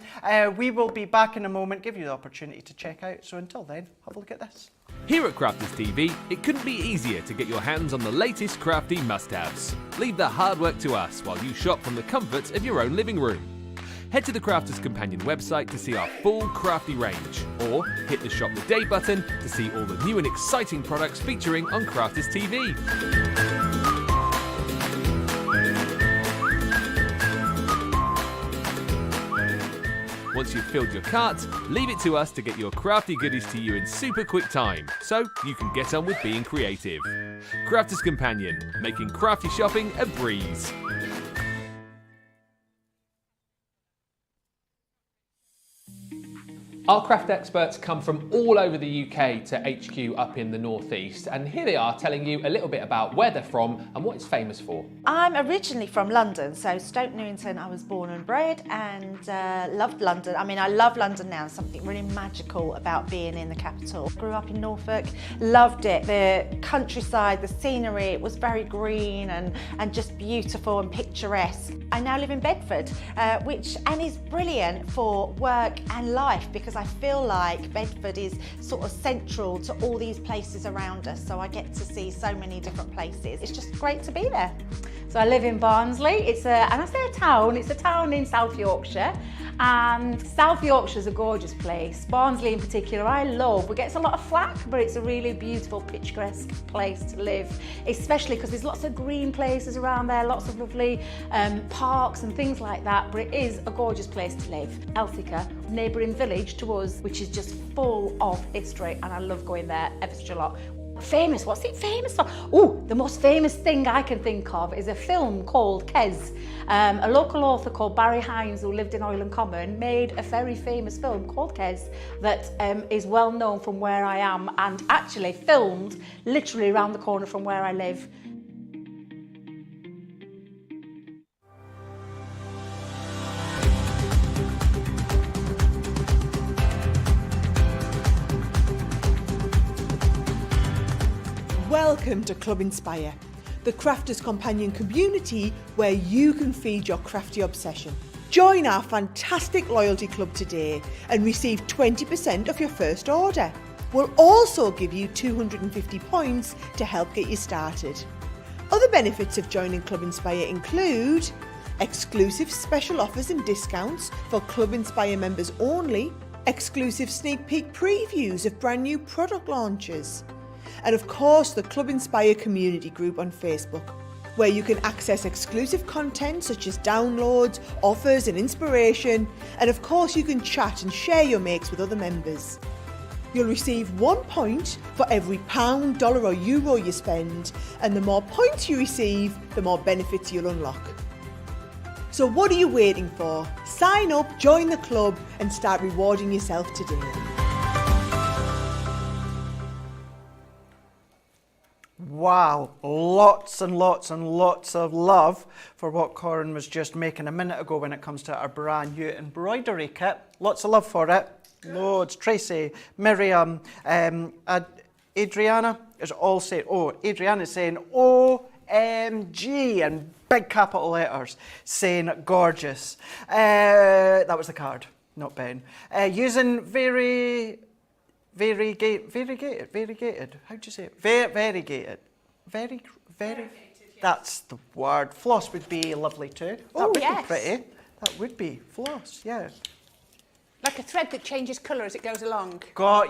We will be back in a moment, give you the opportunity to check out. So until then, have a look at this. Here at Crafters TV, it couldn't be easier to get your hands on the latest crafty must-haves. Leave the hard work to us while you shop from the comforts of your own living room. Head to the Crafters Companion website to see our full crafty range, or hit the Shop the Day button to see all the new and exciting products featuring on Crafters TV. Once you've filled your cart, leave it to us to get your crafty goodies to you in super quick time, so you can get on with being creative. Crafters Companion, making crafty shopping a breeze. Our craft experts come from all over the UK to HQ up in the northeast, and here they are telling you a little bit about where they're from and what it's famous for. I'm originally from London, so Stoke Newington I was born and bred, and loved London. I mean, I love London now. Something really magical about being in the capital. Grew up in Norfolk, loved it. The countryside, the scenery, it was very green and just beautiful and picturesque. I now live in Bedford, which is brilliant for work and life, because I feel like Bedford is sort of central to all these places around us, so I get to see so many different places. It's just great to be there. So I live in Barnsley. It's a town in South Yorkshire, and South Yorkshire's a gorgeous place. Barnsley in particular I love. It gets a lot of flack, but it's a really beautiful picturesque place to live, especially because there's lots of green places around there, lots of lovely parks and things like that, but it is a gorgeous place to live. Elthicka, neighbouring village to us, which is just full of history, and I love going there ever such a lot. Famous, what's it famous for? Oh, the most famous thing I can think of is a film called Kes. A local author called Barry Hines, who lived in Oiland Common, made a very famous film called Kes that is well known from where I am, and actually filmed literally around the corner from where I live. Welcome to Club Inspire, the Crafters Companion community where you can feed your crafty obsession. Join our fantastic loyalty club today and receive 20% of your first order. We'll also give you 250 points to help get you started. Other benefits of joining Club Inspire include exclusive special offers and discounts for Club Inspire members only, exclusive sneak peek previews of brand new product launches, and of course the Club Inspire community group on Facebook, where you can access exclusive content such as downloads, offers and inspiration, and of course you can chat and share your makes with other members. You'll receive 1 point for every £1, dollar or euro you spend, and the more points you receive, the more benefits you'll unlock. So what are you waiting for? Sign up, join the club and start rewarding yourself today. Wow, lots and lots and lots of love for what Corrine was just making a minute ago when it comes to our brand new embroidery kit. Lots of love for it. Loads. Tracy, Miriam, Adriana is all saying, Adriana's saying OMG in big capital letters, saying gorgeous. That was the card, not Ben. Using variegated. How do you say it? Variegated. Very. Variegated, yes. That's the word. Floss would be lovely too. That would yes. be pretty. That would be floss. Yeah. Like a thread that changes colour as it goes along.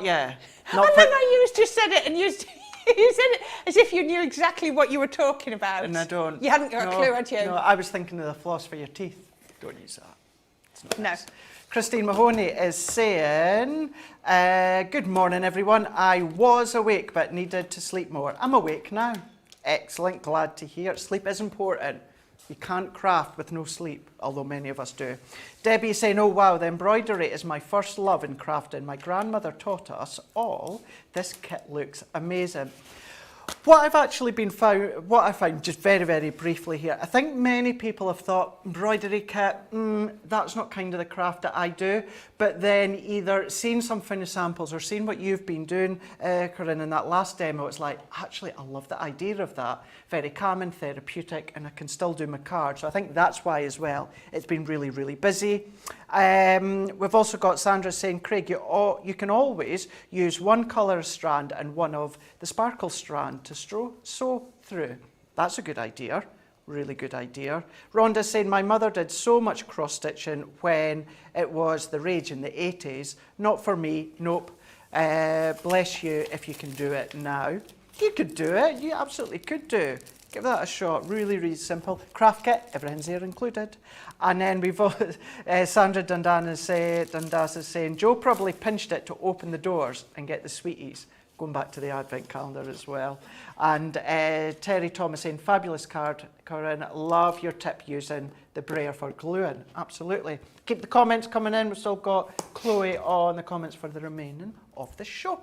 Yeah. And then you just said it and you said it as if you knew exactly what you were talking about. And I don't. You hadn't got a clue, had you? No, I was thinking of the floss for your teeth. Don't use that. It's not No. nice. Christine Mahoney is saying, good morning everyone. I was awake but needed to sleep more. I'm awake now. Excellent, glad to hear. Sleep is important. You can't craft with no sleep, although many of us do. Debbie is saying, oh wow, the embroidery is my first love in crafting. My grandmother taught us all. This kit looks amazing. What I've actually what I found just very, very briefly here, I think many people have thought embroidery kit, that's not kind of the craft that I do. But then either seeing some finished samples or seeing what you've been doing, Corrine, in that last demo, it's like, actually, I love the idea of that. Very calming, therapeutic, and I can still do my card. So I think that's why as well, it's been really, really busy. We've also got Sandra saying, Craig, you can always use one colour strand and one of the sparkle strand to sew through. That's a good idea. Really good idea. Rhonda's saying, my mother did so much cross-stitching when it was the rage in the 80s. Not for me, nope. Bless you if you can do it now. You could do it, you absolutely could do. Give that a shot, really, really simple. Craft kit, everything's there included. And then we've Sandra Dundas is saying, Joe probably pinched it to open the doors and get the sweeties. Going back to the advent calendar as well. And Terry Thomas saying, fabulous card, Corrine. Love your tip using the brayer for gluing. Absolutely. Keep the comments coming in. We've still got Chloe on the comments for the remaining of the show.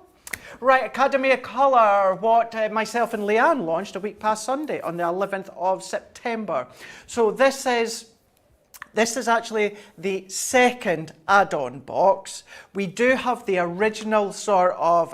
Right, Academy of Colour, what myself and Leanne launched a week past Sunday on the 11th of September. So this is actually the second add-on box. We do have the original sort of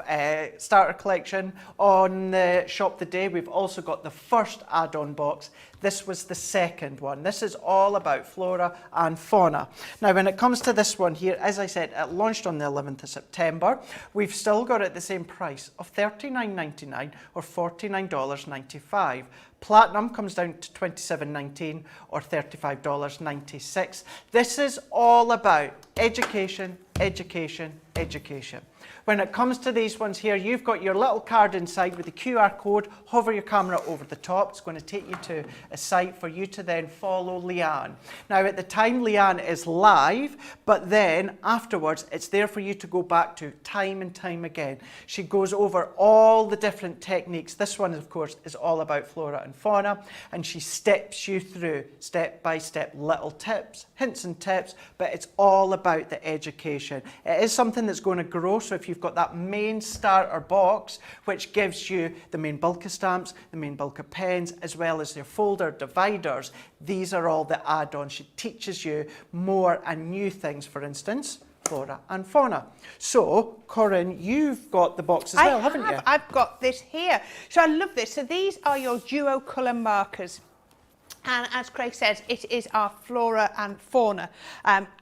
starter collection on the shop today. We've also got the first add-on box. This was the second one. This is all about flora and fauna. Now, when it comes to this one here, as I said, it launched on the 11th of September. We've still got it at the same price of $39.99 or $49.95. Platinum comes down to $27.19 or $35.96. This is all about education, education, education. When it comes to these ones here, you've got your little card inside with the QR code. Hover your camera over the top. It's going to take you to a site for you to then follow Leanne. Now, at the time, Leanne is live, but then afterwards, it's there for you to go back to time and time again. She goes over all the different techniques. This one, of course, is all about flora and fauna, and she steps you through step by step little tips, hints and tips, but it's all about the education. It is something that's going to grow, so if you've got that main starter box, which gives you the main bulk of stamps, the main bulk of pens, as well as their folder dividers, these are all the add-ons. She teaches you more and new things, for instance, flora and fauna. So, Corrine, you've got the box as well, haven't you? I've got this here. So I love this. So these are your duo colour markers. And as Craig says, it is our flora and fauna.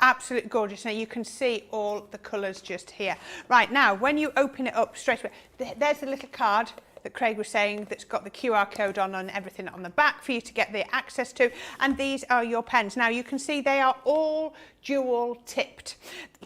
Absolutely gorgeous. Now you can see all the colours just here. Right, now when you open it up straight away, there's the little card that Craig was saying that's got the QR code on and everything on the back for you to get the access to. And these are your pens. Now you can see they are all dual tipped.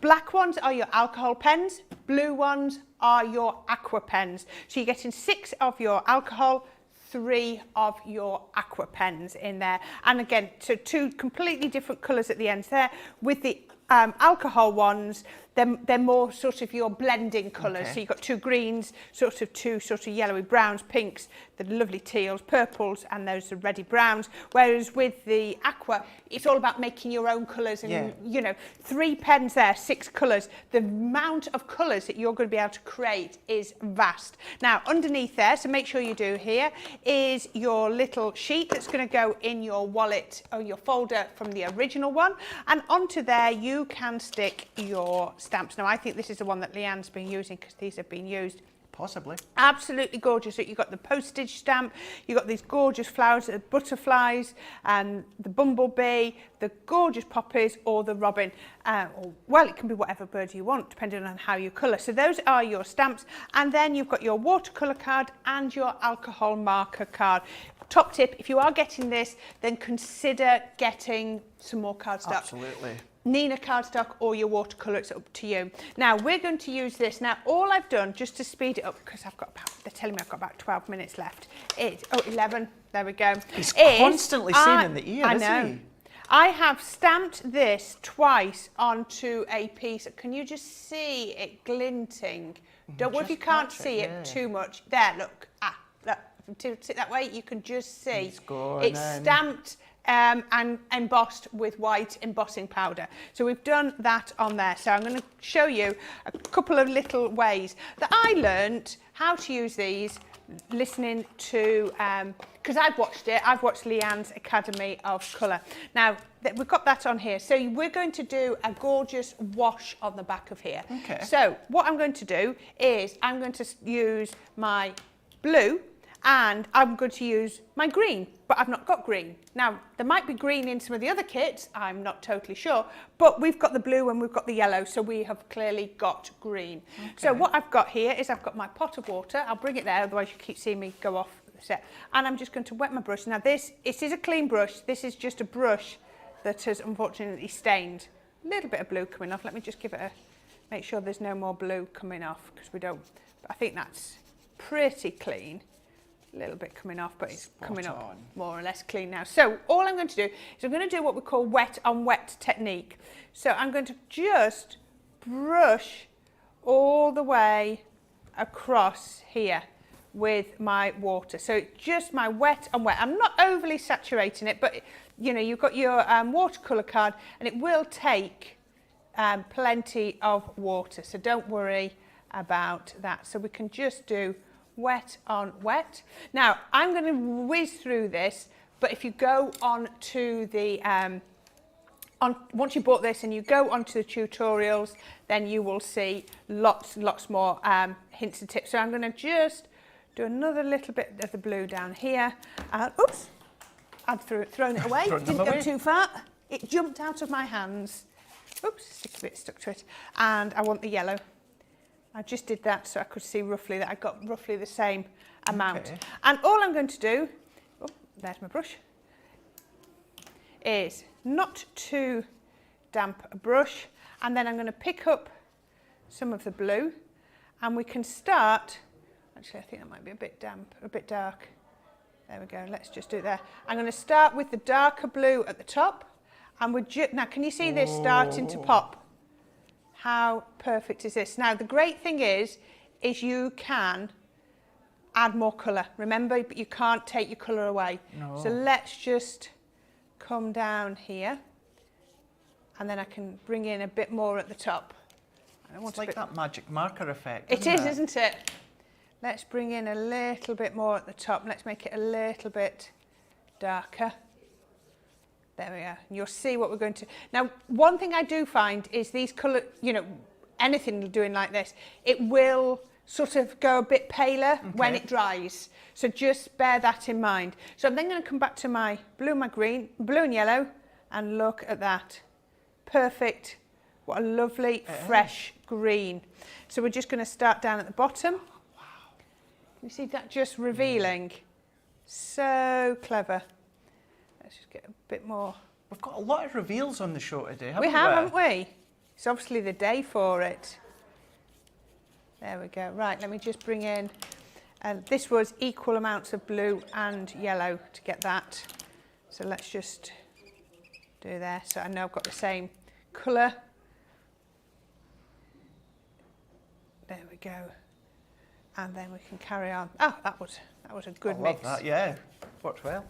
Black ones are your alcohol pens. Blue ones are your aqua pens. So you're getting 6 of your alcohol, 3 of your aqua pens in there, and again, so 2 completely different colours at the ends there. With the alcohol ones, they're more sort of your blending colours. Okay. So you've got 2 greens, sort of 2 sort of yellowy browns, pinks, the lovely teals, purples, and those are reddy browns. Whereas with the aqua, it's all about making your own colours, and you know, 3 pens there, 6 colours. The amount of colours that you're going to be able to create is vast. Now, underneath there, so make sure you do here, is your little sheet that's going to go in your wallet or your folder from the original one, and onto there you can stick your stamps. Now, I think this is the one that Leanne's been using because these have been used. Possibly. Absolutely gorgeous. You've got the postage stamp, you've got these gorgeous flowers, the butterflies, and the bumblebee, the gorgeous poppies, or the robin. Well, it can be whatever bird you want, depending on how you colour. So those are your stamps. And then you've got your watercolour card and your alcohol marker card. Top tip, if you are getting this, then consider getting some more cardstock. Absolutely. Nina cardstock or your watercolour, it's up to you. Now we're going to use this. Now all I've done, just to speed it up, because they're telling me I've got about 12 minutes left, 11, there we go. He's constantly saying in the ear, isn't he? I have stamped this twice onto a piece. Can you just see it glinting? Don't worry if you can't see it too much. There, look. Look. To sit that way, you can just see it's stamped and embossed with white embossing powder. So we've done that on there. So I'm going to show you a couple of little ways that I learnt how to use these listening to, because I've watched Leanne's Academy of Colour. Now, we've got that on here. So we're going to do a gorgeous wash on the back of here. Okay. So what I'm going to do is I'm going to use my blue and I'm going to use my green, but I've not got green. Now, there might be green in some of the other kits, I'm not totally sure, but we've got the blue and we've got the yellow, so we have clearly got green. Okay. So what I've got here is I've got my pot of water. I'll bring it there, otherwise you keep seeing me go off the set. And I'm just going to wet my brush. Now it is a clean brush. This is just a brush that has unfortunately stained. A little bit of blue coming off. Let me just give it make sure there's no more blue coming off, because we don't, I think that's pretty clean. A little bit coming off, but it's coming up more or less clean now. So all I'm going to do is I'm going to do what we call wet on wet technique. So I'm going to just brush all the way across here with my water. So just my wet on wet. I'm not overly saturating it, but you know, you've got your watercolour card and it will take plenty of water. So don't worry about that. So we can just do wet on wet. Now I'm going to whiz through this, but if you go on to the once you bought this and you go onto the tutorials, then you will see lots and lots more hints and tips. So I'm going to just do another little bit of the blue down here. Oops, I've thrown it away. Didn't go too far. It jumped out of my hands. Oops, sticky bit stuck to it. And I want the yellow. I just did that so I could see roughly that I got roughly the same amount. Okay. And all I'm going to do, oh, there's my brush, is not too damp a brush, and then I'm going to pick up some of the blue and we can start, actually I think that might be a bit damp, a bit dark. There we go, let's just do it there. I'm going to start with the darker blue at the top, and we're now can you see this starting to pop? How perfect is this? Now the great thing is you can add more colour. Remember, but you can't take your colour away. No. So let's just come down here, and then I can bring in a bit more at the top. It's like that magic marker effect. It is, isn't it? Let's bring in a little bit more at the top. Let's make it a little bit darker. There we are. And you'll see what we're going to... Now, one thing I do find is these colour, you know, anything doing like this, it will sort of go a bit paler when it dries. So just bear that in mind. So I'm then going to come back to my blue and my green, blue and yellow, and look at that. Perfect. What a lovely, fresh green. So we're just going to start down at the bottom. Wow. You see that just revealing? So clever. Let's just get a bit more. We've got a lot of reveals on the show today, haven't we? It's obviously the day for it. There we go. Right, let me just bring in, this was equal amounts of blue and yellow to get that. So let's just do there. So I know I've got the same colour. There we go. And then we can carry on. Oh, that was a good mix. Love that, yeah. Worked well.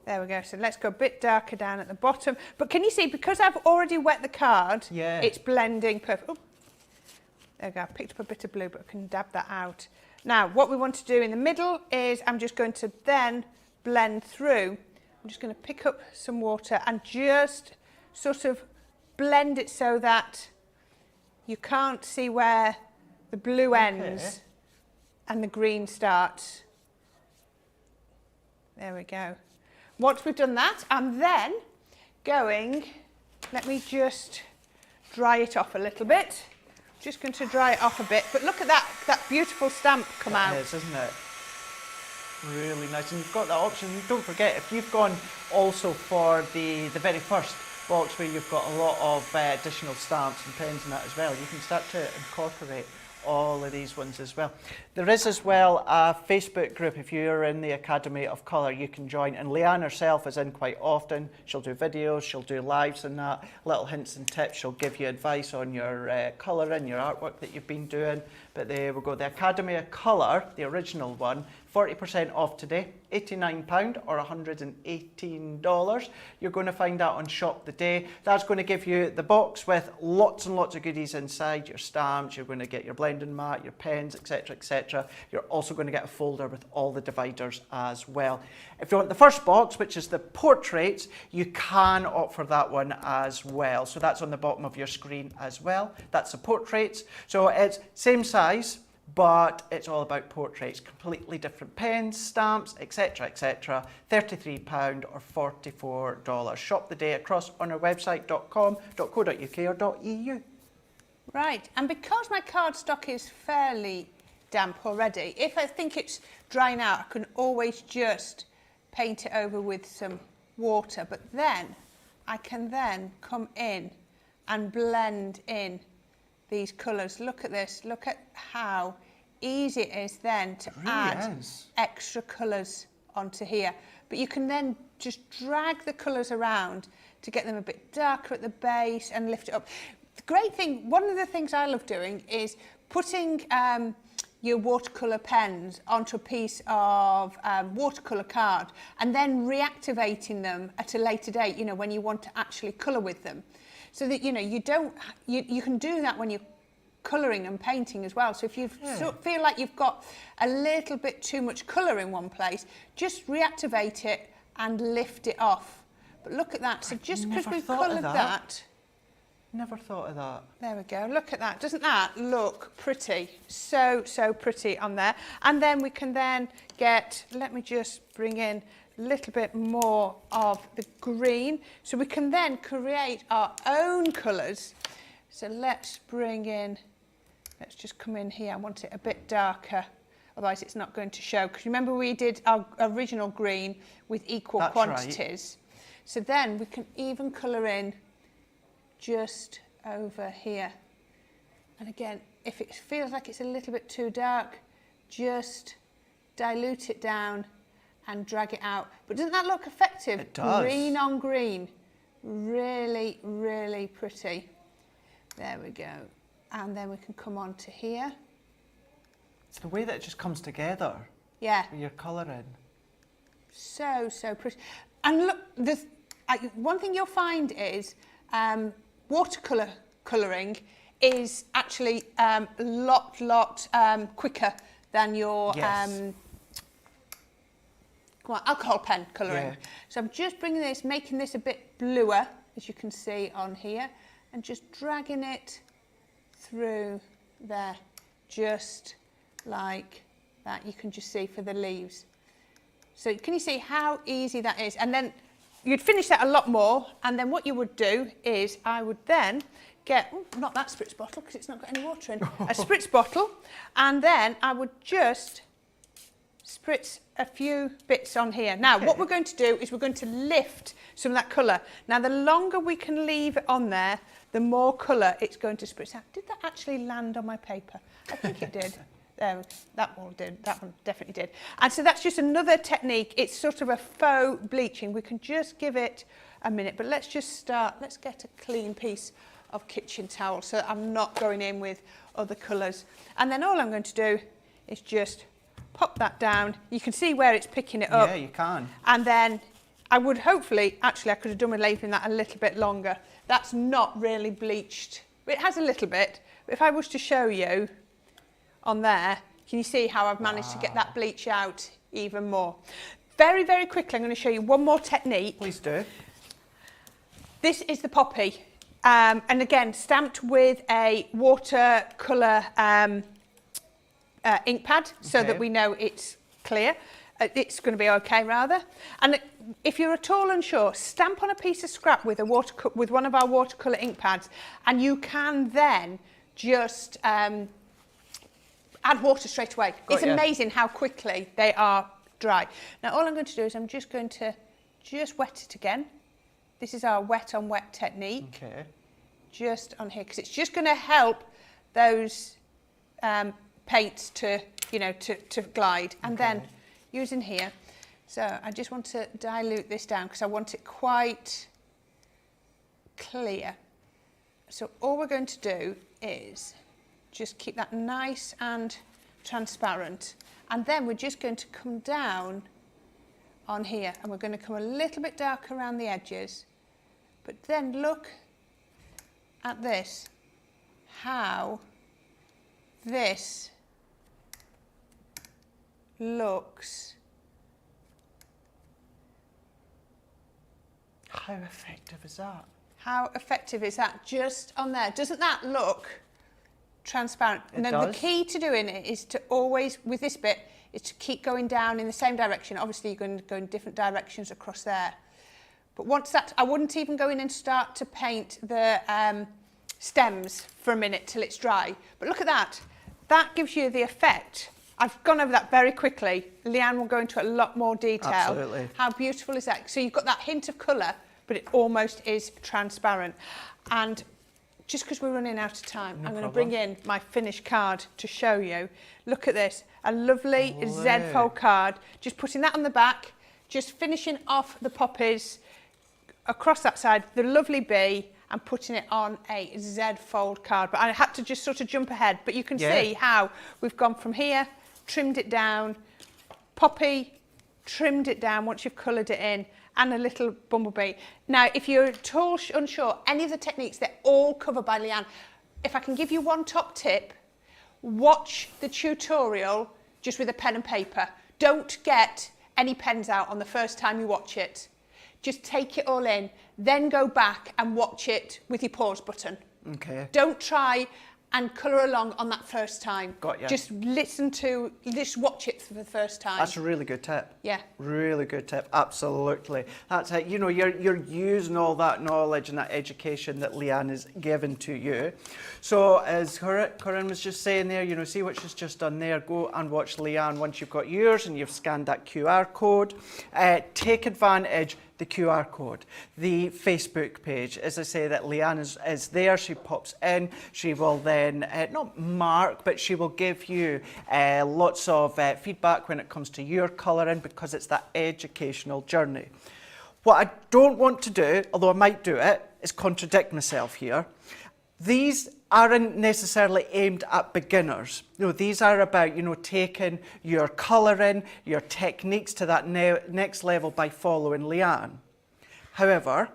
There we go. So let's go a bit darker down at the bottom. But can you see, because I've already wet the card, it's blending perfect. Oh, there we go. I picked up a bit of blue, but I can dab that out. Now, what we want to do in the middle is I'm just going to then blend through. I'm just going to pick up some water and just sort of blend it so that you can't see where the blue ends and the green starts. There we go. Once we've done that, I'm then going, let me just dry it off a little bit. Just going to dry it off a bit, but look at that beautiful stamp come out. It is, isn't it? Really nice. And you've got that option. Don't forget, if you've gone also for the very first box where you've got a lot of additional stamps and pens and that as well, you can start to incorporate all of these ones as well. There is as well a Facebook group. If you're in the Academy of Colour, you can join, and Leanne herself is in quite often. She'll do videos, she'll do lives and that, little hints and tips. She'll give you advice on your colouring, your artwork that you've been doing. But there we go, the Academy of Colour, the original one, 40% off today, £89 or $118. You're going to find that on Shop the Day. That's going to give you the box with lots and lots of goodies inside, your stamps, you're going to get your blending blending mat, your pens, etc. You're also going to get a folder with all the dividers as well. If you want the first box, which is the portraits, you can opt for that one as well. So that's on the bottom of your screen as well. That's the portraits. So it's same size, but it's all about portraits, completely different pens, stamps, etc. £33 or $44. Shop the day across on our website .com.co.uk or .eu. Right, and because my cardstock is fairly damp already, if I think it's drying out, I can always just paint it over with some water, but then I can then come in and blend in these colours. Look at this, look at how easy it is then to add extra colours onto here. But you can then just drag the colours around to get them a bit darker at the base and lift it up. The great thing, one of the things I love doing is putting your watercolour pens onto a piece of watercolour card and then reactivating them at a later date, you know, when you want to actually colour with them. So that, you know, you can do that when you're colouring and painting as well. So if you feel like you've got a little bit too much colour in one place, just reactivate it and lift it off. But look at that. So just because we've coloured that. Never thought of that. There we go. Look at that. Doesn't that look pretty? So pretty on there. And then we can then get, let me just bring in a little bit more of the green. So we can then create our own colours. So let's bring in, let's just come in here. I want it a bit darker. Otherwise it's not going to show. Because remember we did our original green with equal quantities. Right. So then we can even colour in just over here. And again, if it feels like it's a little bit too dark, just dilute it down and drag it out. But doesn't that look effective? It does. Green on green. Really, really pretty. There we go. And then we can come on to here. It's the way that it just comes together. Yeah. When you're colouring. So pretty. And look, one thing you'll find is watercolour colouring is actually a lot quicker than your alcohol pen colouring. Yeah. So I'm just bringing this, making this a bit bluer, as you can see on here, and just dragging it through there, just like that. You can just see for the leaves. So can you see how easy that is? And then you'd finish that a lot more, and then what you would do is I would then get, not that spritz bottle because it's not got any water in, a spritz bottle, and then I would just spritz a few bits on here. Now, what we're going to do is we're going to lift some of that colour. Now, the longer we can leave it on there, the more colour it's going to spritz out. Did that actually land on my paper? I think it did. That one did. That one definitely did. And so that's just another technique. It's sort of a faux bleaching. We can just give it a minute, but let's just start. Let's get a clean piece of kitchen towel so that I'm not going in with other colours. And then all I'm going to do is just pop that down. You can see where it's picking it up. Yeah, you can. And then I would hopefully, actually I could have done with leaving that a little bit longer. That's not really bleached. It has a little bit, but if I was to show you on there, can you see how I've managed to get that bleach out even more? Very, very quickly, I'm going to show you one more technique. Please do. This is the poppy. And again, stamped with a watercolour ink pad so that we know it's clear. It's going to be okay, rather. And if you're at all unsure, stamp on a piece of scrap with one of our watercolour ink pads, and you can then just add water straight away. It's amazing how quickly they are dry. Now, all I'm going to do is I'm just going to wet it again. This is our wet on wet technique. Okay. Just on here, because it's just going to help those paints to, to glide. And then using here, so I just want to dilute this down because I want it quite clear. So all we're going to do is just keep that nice and transparent, and then we're just going to come down on here, and we're going to come a little bit darker around the edges, but then look at this, how this looks... How effective is that? How effective is that just on there? Doesn't that look transparent? It Now, does. the key to doing it is to always, with this bit, is to keep going down in the same direction. Obviously, you're going to go in different directions across there. But once that, I wouldn't even go in and start to paint the stems for a minute till it's dry. But look at that. That gives you the effect. I've gone over that very quickly. Leanne will go into a lot more detail. Absolutely. How beautiful is that? So you've got that hint of colour, but it almost is transparent. And just because we're running out of time, I'm going to bring in my finished card to show you. Look at this, a lovely Z-fold card. Just putting that on the back, just finishing off the poppies across that side, the lovely bee, and putting it on a Z-fold card. But I had to just sort of jump ahead, but you can see how we've gone from here, trimmed it down, poppy, trimmed it down once you've coloured it in, and a little bumblebee. Now, if you're at all unsure, any of the techniques, they're all covered by Leanne. If I can give you one top tip, watch the tutorial just with a pen and paper. Don't get any pens out on the first time you watch it. Just take it all in, then go back and watch it with your pause button. Okay. Don't try and colour along on that first time. Got ya. Just just watch it for the first time. That's a really good tip. Yeah. Really good tip, absolutely. That's it. You know, you're using all that knowledge and that education that Leanne has given to you. So as Corrine was just saying there, you know, see what she's just done there. Go and watch Leanne once you've got yours and you've scanned that QR code. Take advantage the QR code, the Facebook page. As I say, that Leanne is there. She pops in. She will then, not mark, but she will give you lots of feedback when it comes to your colouring, because it's that educational journey. What I don't want to do, although I might do it, is contradict myself here. These aren't necessarily aimed at beginners. You know, these are about, you know, taking your colouring, your techniques to that next level by following Leanne. However,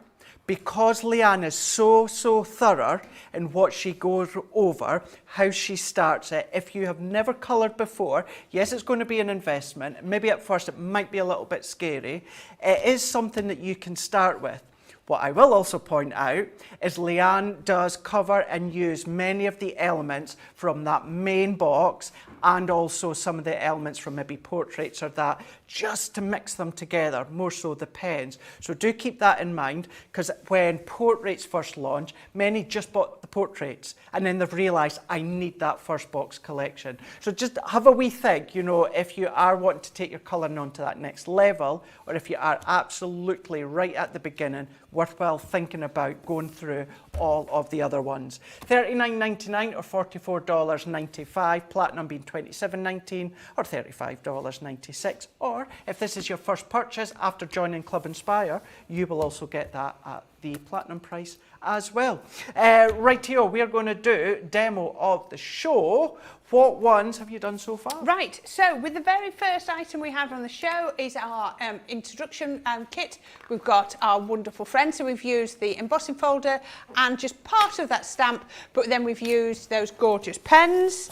because Leanne is so thorough in what she goes over, how she starts it, if you have never coloured before, yes, it's going to be an investment. Maybe at first it might be a little bit scary. It is something that you can start with. What I will also point out is Leanne does cover and use many of the elements from that main box, and also some of the elements from maybe portraits or that, just to mix them together, more so the pens. So do keep that in mind, because when portraits first launch, many just bought the portraits and then they've realised, I need that first box collection. So just have a wee think, you know, if you are wanting to take your colouring on to that next level, or if you are absolutely right at the beginning, worthwhile thinking about going through all of the other ones. $39.99 or $44.95, platinum being $27.19 or $35.96. Or if this is your first purchase after joining Club Inspire, you will also get that at the platinum price as well. Rightio, we are going to do demo of the show. What ones have you done so far? Right, so with the very first item we have on the show is our introduction kit. We've got our wonderful friend, so we've used the embossing folder and just part of that stamp, but then we've used those gorgeous pens.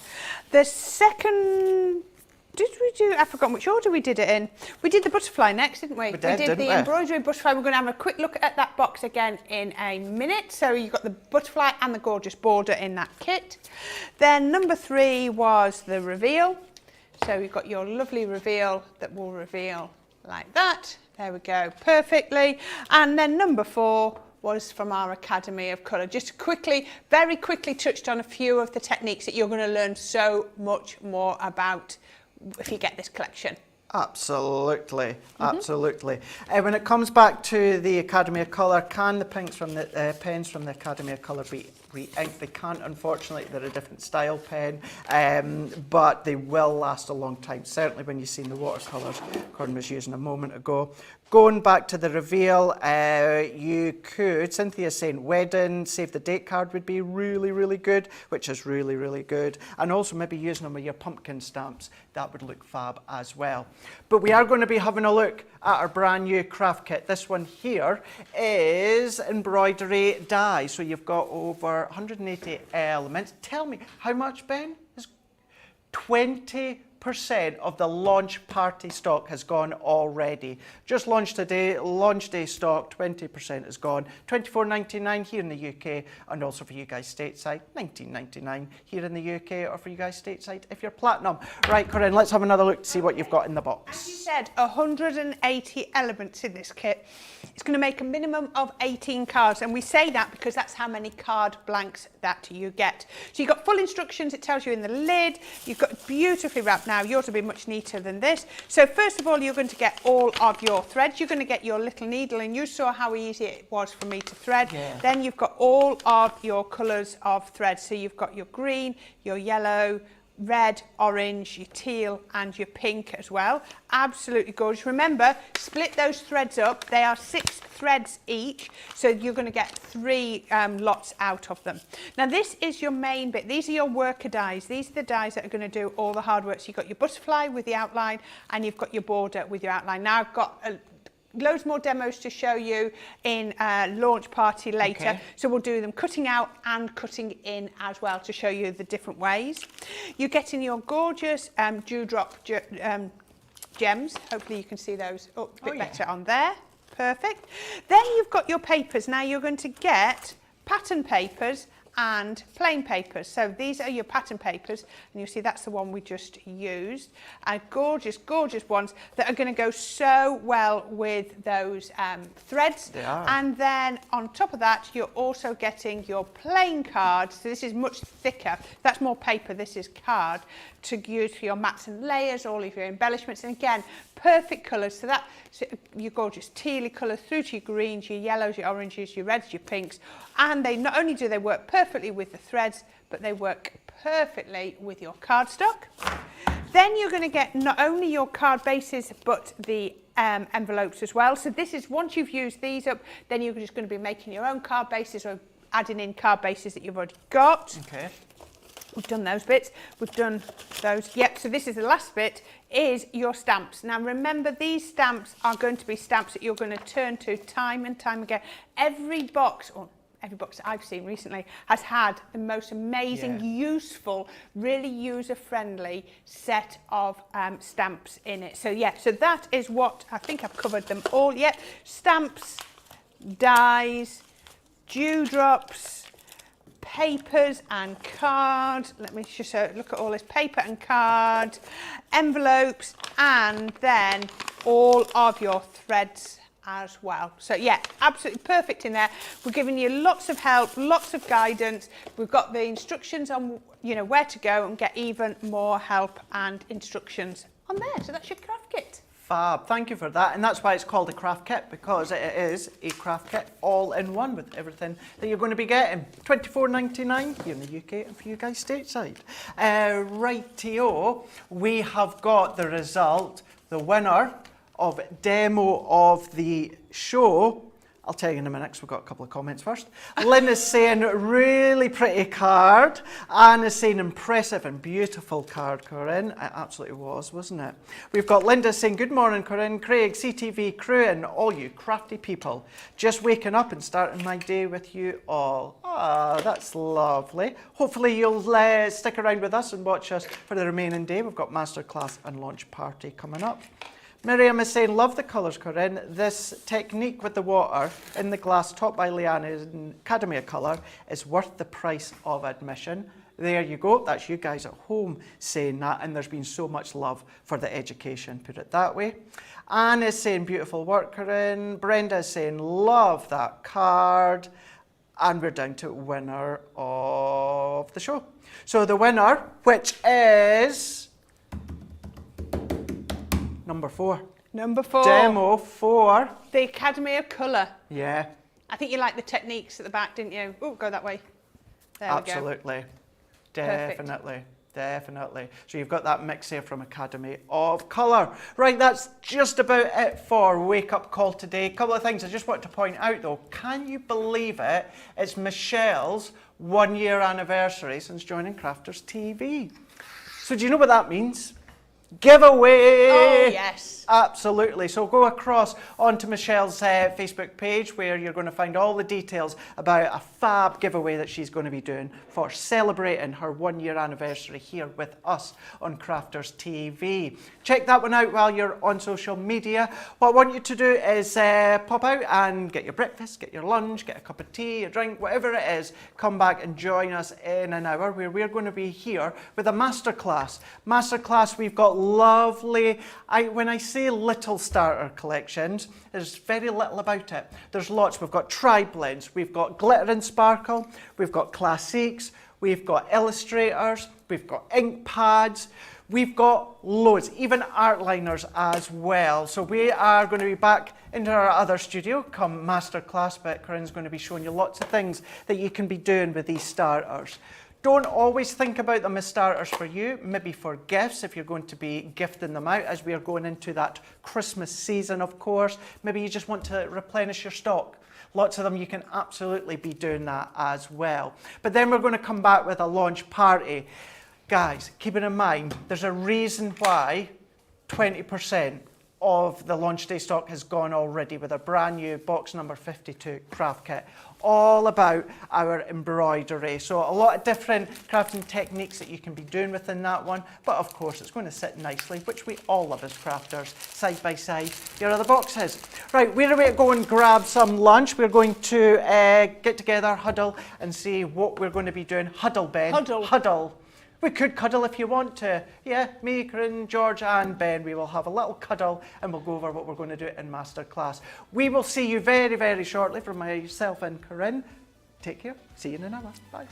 The second, did we do, I've forgotten which order we did it in. We did the butterfly next, didn't we? We did the embroidery butterfly. We're going to have a quick look at that box again in a minute. So you've got the butterfly and the gorgeous border in that kit. Then number 3 was the reveal. So you've got your lovely reveal that will reveal like that. There we go, perfectly. And then number 4 was from our Academy of Colour. Just quickly, very quickly touched on a few of the techniques that you're going to learn so much more about if you get this collection. Absolutely, absolutely. When it comes back to the Academy of Colour, can the pens from the Academy of Colour be re-inked? They can't, unfortunately. They're a different style pen, but they will last a long time. Certainly when you've seen the watercolours Corrine was using a moment ago. Going back to the reveal, you could, Cynthia's saying wedding, save the date card would be really, really good, which is really, really good. And also maybe using them with your pumpkin stamps, that would look fab as well. But we are going to be having a look at our brand new craft kit. This one here is embroidery die. So you've got over 180 elements. Tell me, how much, Ben, 20% of the launch party stock has gone already. Just launched today, launch day stock, 20% is gone. $24.99 here in the UK, and also for you guys stateside, $19.99 here in the UK, or for you guys stateside if you're platinum. Right, Corinne, let's have another look to see what you've got in the box. As you said, 180 elements in this kit. It's going to make a minimum of 18 cards, and we say that because that's how many card blanks that you get. So you've got full instructions, it tells you in the lid, you've got beautifully wrapped. Now yours will be much neater than this. So first of all, you're going to get all of your threads. You're going to get your little needle, and you saw how easy it was for me to thread. Yeah. Then you've got all of your colours of thread. So you've got your green, your yellow, red, orange, your teal and your pink as well. Absolutely gorgeous. Remember, split those threads up. They are 6 threads each, so you're going to get 3 lots out of them. Now this is your main bit. These are your worker dies. These are the dies that are going to do all the hard work. So you've got your butterfly with the outline, and you've got your border with your outline. Now I've got loads more demos to show you in launch party later. Okay. So we'll do them cutting out and cutting in as well to show you the different ways. You're getting your gorgeous dewdrop gems. Hopefully you can see those a bit better on there. Perfect. Then you've got your papers. Now you're going to get pattern papers and plain papers. So these are your pattern papers, and you'll see that's the one we just used. Gorgeous, gorgeous ones that are going to go so well with those threads. They are. And then on top of that, you're also getting your plain cards. So this is much thicker. That's more paper. This is card to use for your mats and layers, all of your embellishments. And again, perfect colours. So that your gorgeous tealy colours through to your greens, your yellows, your oranges, your reds, your pinks. And they not only do they work perfectly with the threads, but they work perfectly with your cardstock. Then you're going to get not only your card bases, but the envelopes as well. So this is, once you've used these up, then you're just going to be making your own card bases or adding in card bases that you've already got. Okay. We've done those bits, we've done those. Yep, so this is the last bit, is your stamps. Now remember, these stamps are going to be stamps that you're going to turn to time and time again. Every box, or every box that I've seen recently, has had the most amazing, useful, really user-friendly set of stamps in it. So yeah, so that is what, I think I've covered them all. Yep, stamps, dies, dewdrops, papers and card. Let me just look at all this paper and card, envelopes, and then all of your threads as well. So yeah, absolutely perfect in there. We're giving you lots of help, lots of guidance. We've got the instructions on, you know, where to go and get even more help and instructions on there. So that's your craft kit. Fab, thank you for that. And that's why it's called a craft kit, because it is a craft kit all in one with everything that you're going to be getting. $24.99 here in the UK and for you guys stateside. Rightio, we have got the result, the winner of demo of the show. I'll tell you in a minute, because we've got a couple of comments first. Lynn is saying, really pretty card. Anne is saying, impressive and beautiful card, Corinne. It absolutely was, wasn't it? We've got Linda saying, good morning, Corinne, Craig, CTV crew, and all you crafty people. Just waking up and starting my day with you all. Ah, that's lovely. Hopefully you'll stick around with us and watch us for the remaining day. We've got masterclass and launch party coming up. Miriam is saying, love the colours, Corinne. This technique with the water in the glass taught by Leanne in Academy of Colour is worth the price of admission. There you go. That's you guys at home saying that, and there's been so much love for the education, put it that way. Anne is saying, beautiful work, Corinne. Brenda is saying, love that card. And we're down to winner of the show. So the winner, which is number 4. Number 4. Demo 4. The Academy of Colour. Yeah. I think you liked the techniques at the back, didn't you? Oh, go that way. There Absolutely. we go. Definitely. Definitely. So you've got that mix here from Academy of Colour. Right, that's just about it for Wake Up Call today. A couple of things I just want to point out though. Can you believe it? It's Michelle's 1-year anniversary since joining Crafters TV. So do you know what that means? giveaway. Oh, yes. Absolutely. So go across onto Michelle's Facebook page where you're going to find all the details about a fab giveaway that she's going to be doing for celebrating her 1-year anniversary here with us on Crafters TV. Check that one out while you're on social media. What I want you to do is pop out and get your breakfast, get your lunch, get a cup of tea, a drink, whatever it is. Come back and join us in an hour where we're going to be here with a masterclass. Masterclass, we've got lovely, when I say little starter collections, there's very little about it. There's lots. We've got tri-blends, we've got glitter and sparkle, we've got classiques, we've got illustrators, we've got ink pads, we've got loads, even art liners as well. So we are going to be back into our other studio come masterclass, but Corrine's going to be showing you lots of things that you can be doing with these starters. Don't always think about them as starters for you, maybe for gifts if you're going to be gifting them out as we are going into that Christmas season, of course. Maybe you just want to replenish your stock. Lots of them, you can absolutely be doing that as well. But then we're going to come back with a launch party. Guys, keeping in mind, there's a reason why 20% of the launch day stock has gone already with a brand new box number 52 craft kit, all about our embroidery. So a lot of different crafting techniques that you can be doing within that one, but of course it's going to sit nicely, which we all love as crafters, side by side. Here are the boxes. Right, we're going to go and grab some lunch. We're going to get together, huddle, and see what we're going to be doing. Huddle, Ben. Huddle. Huddle. We could cuddle if you want to. Yeah, me, Corinne, George and Ben, we will have a little cuddle and we'll go over what we're going to do in masterclass. We will see you very, very shortly from myself and Corinne. Take care. See you in an hour. Bye.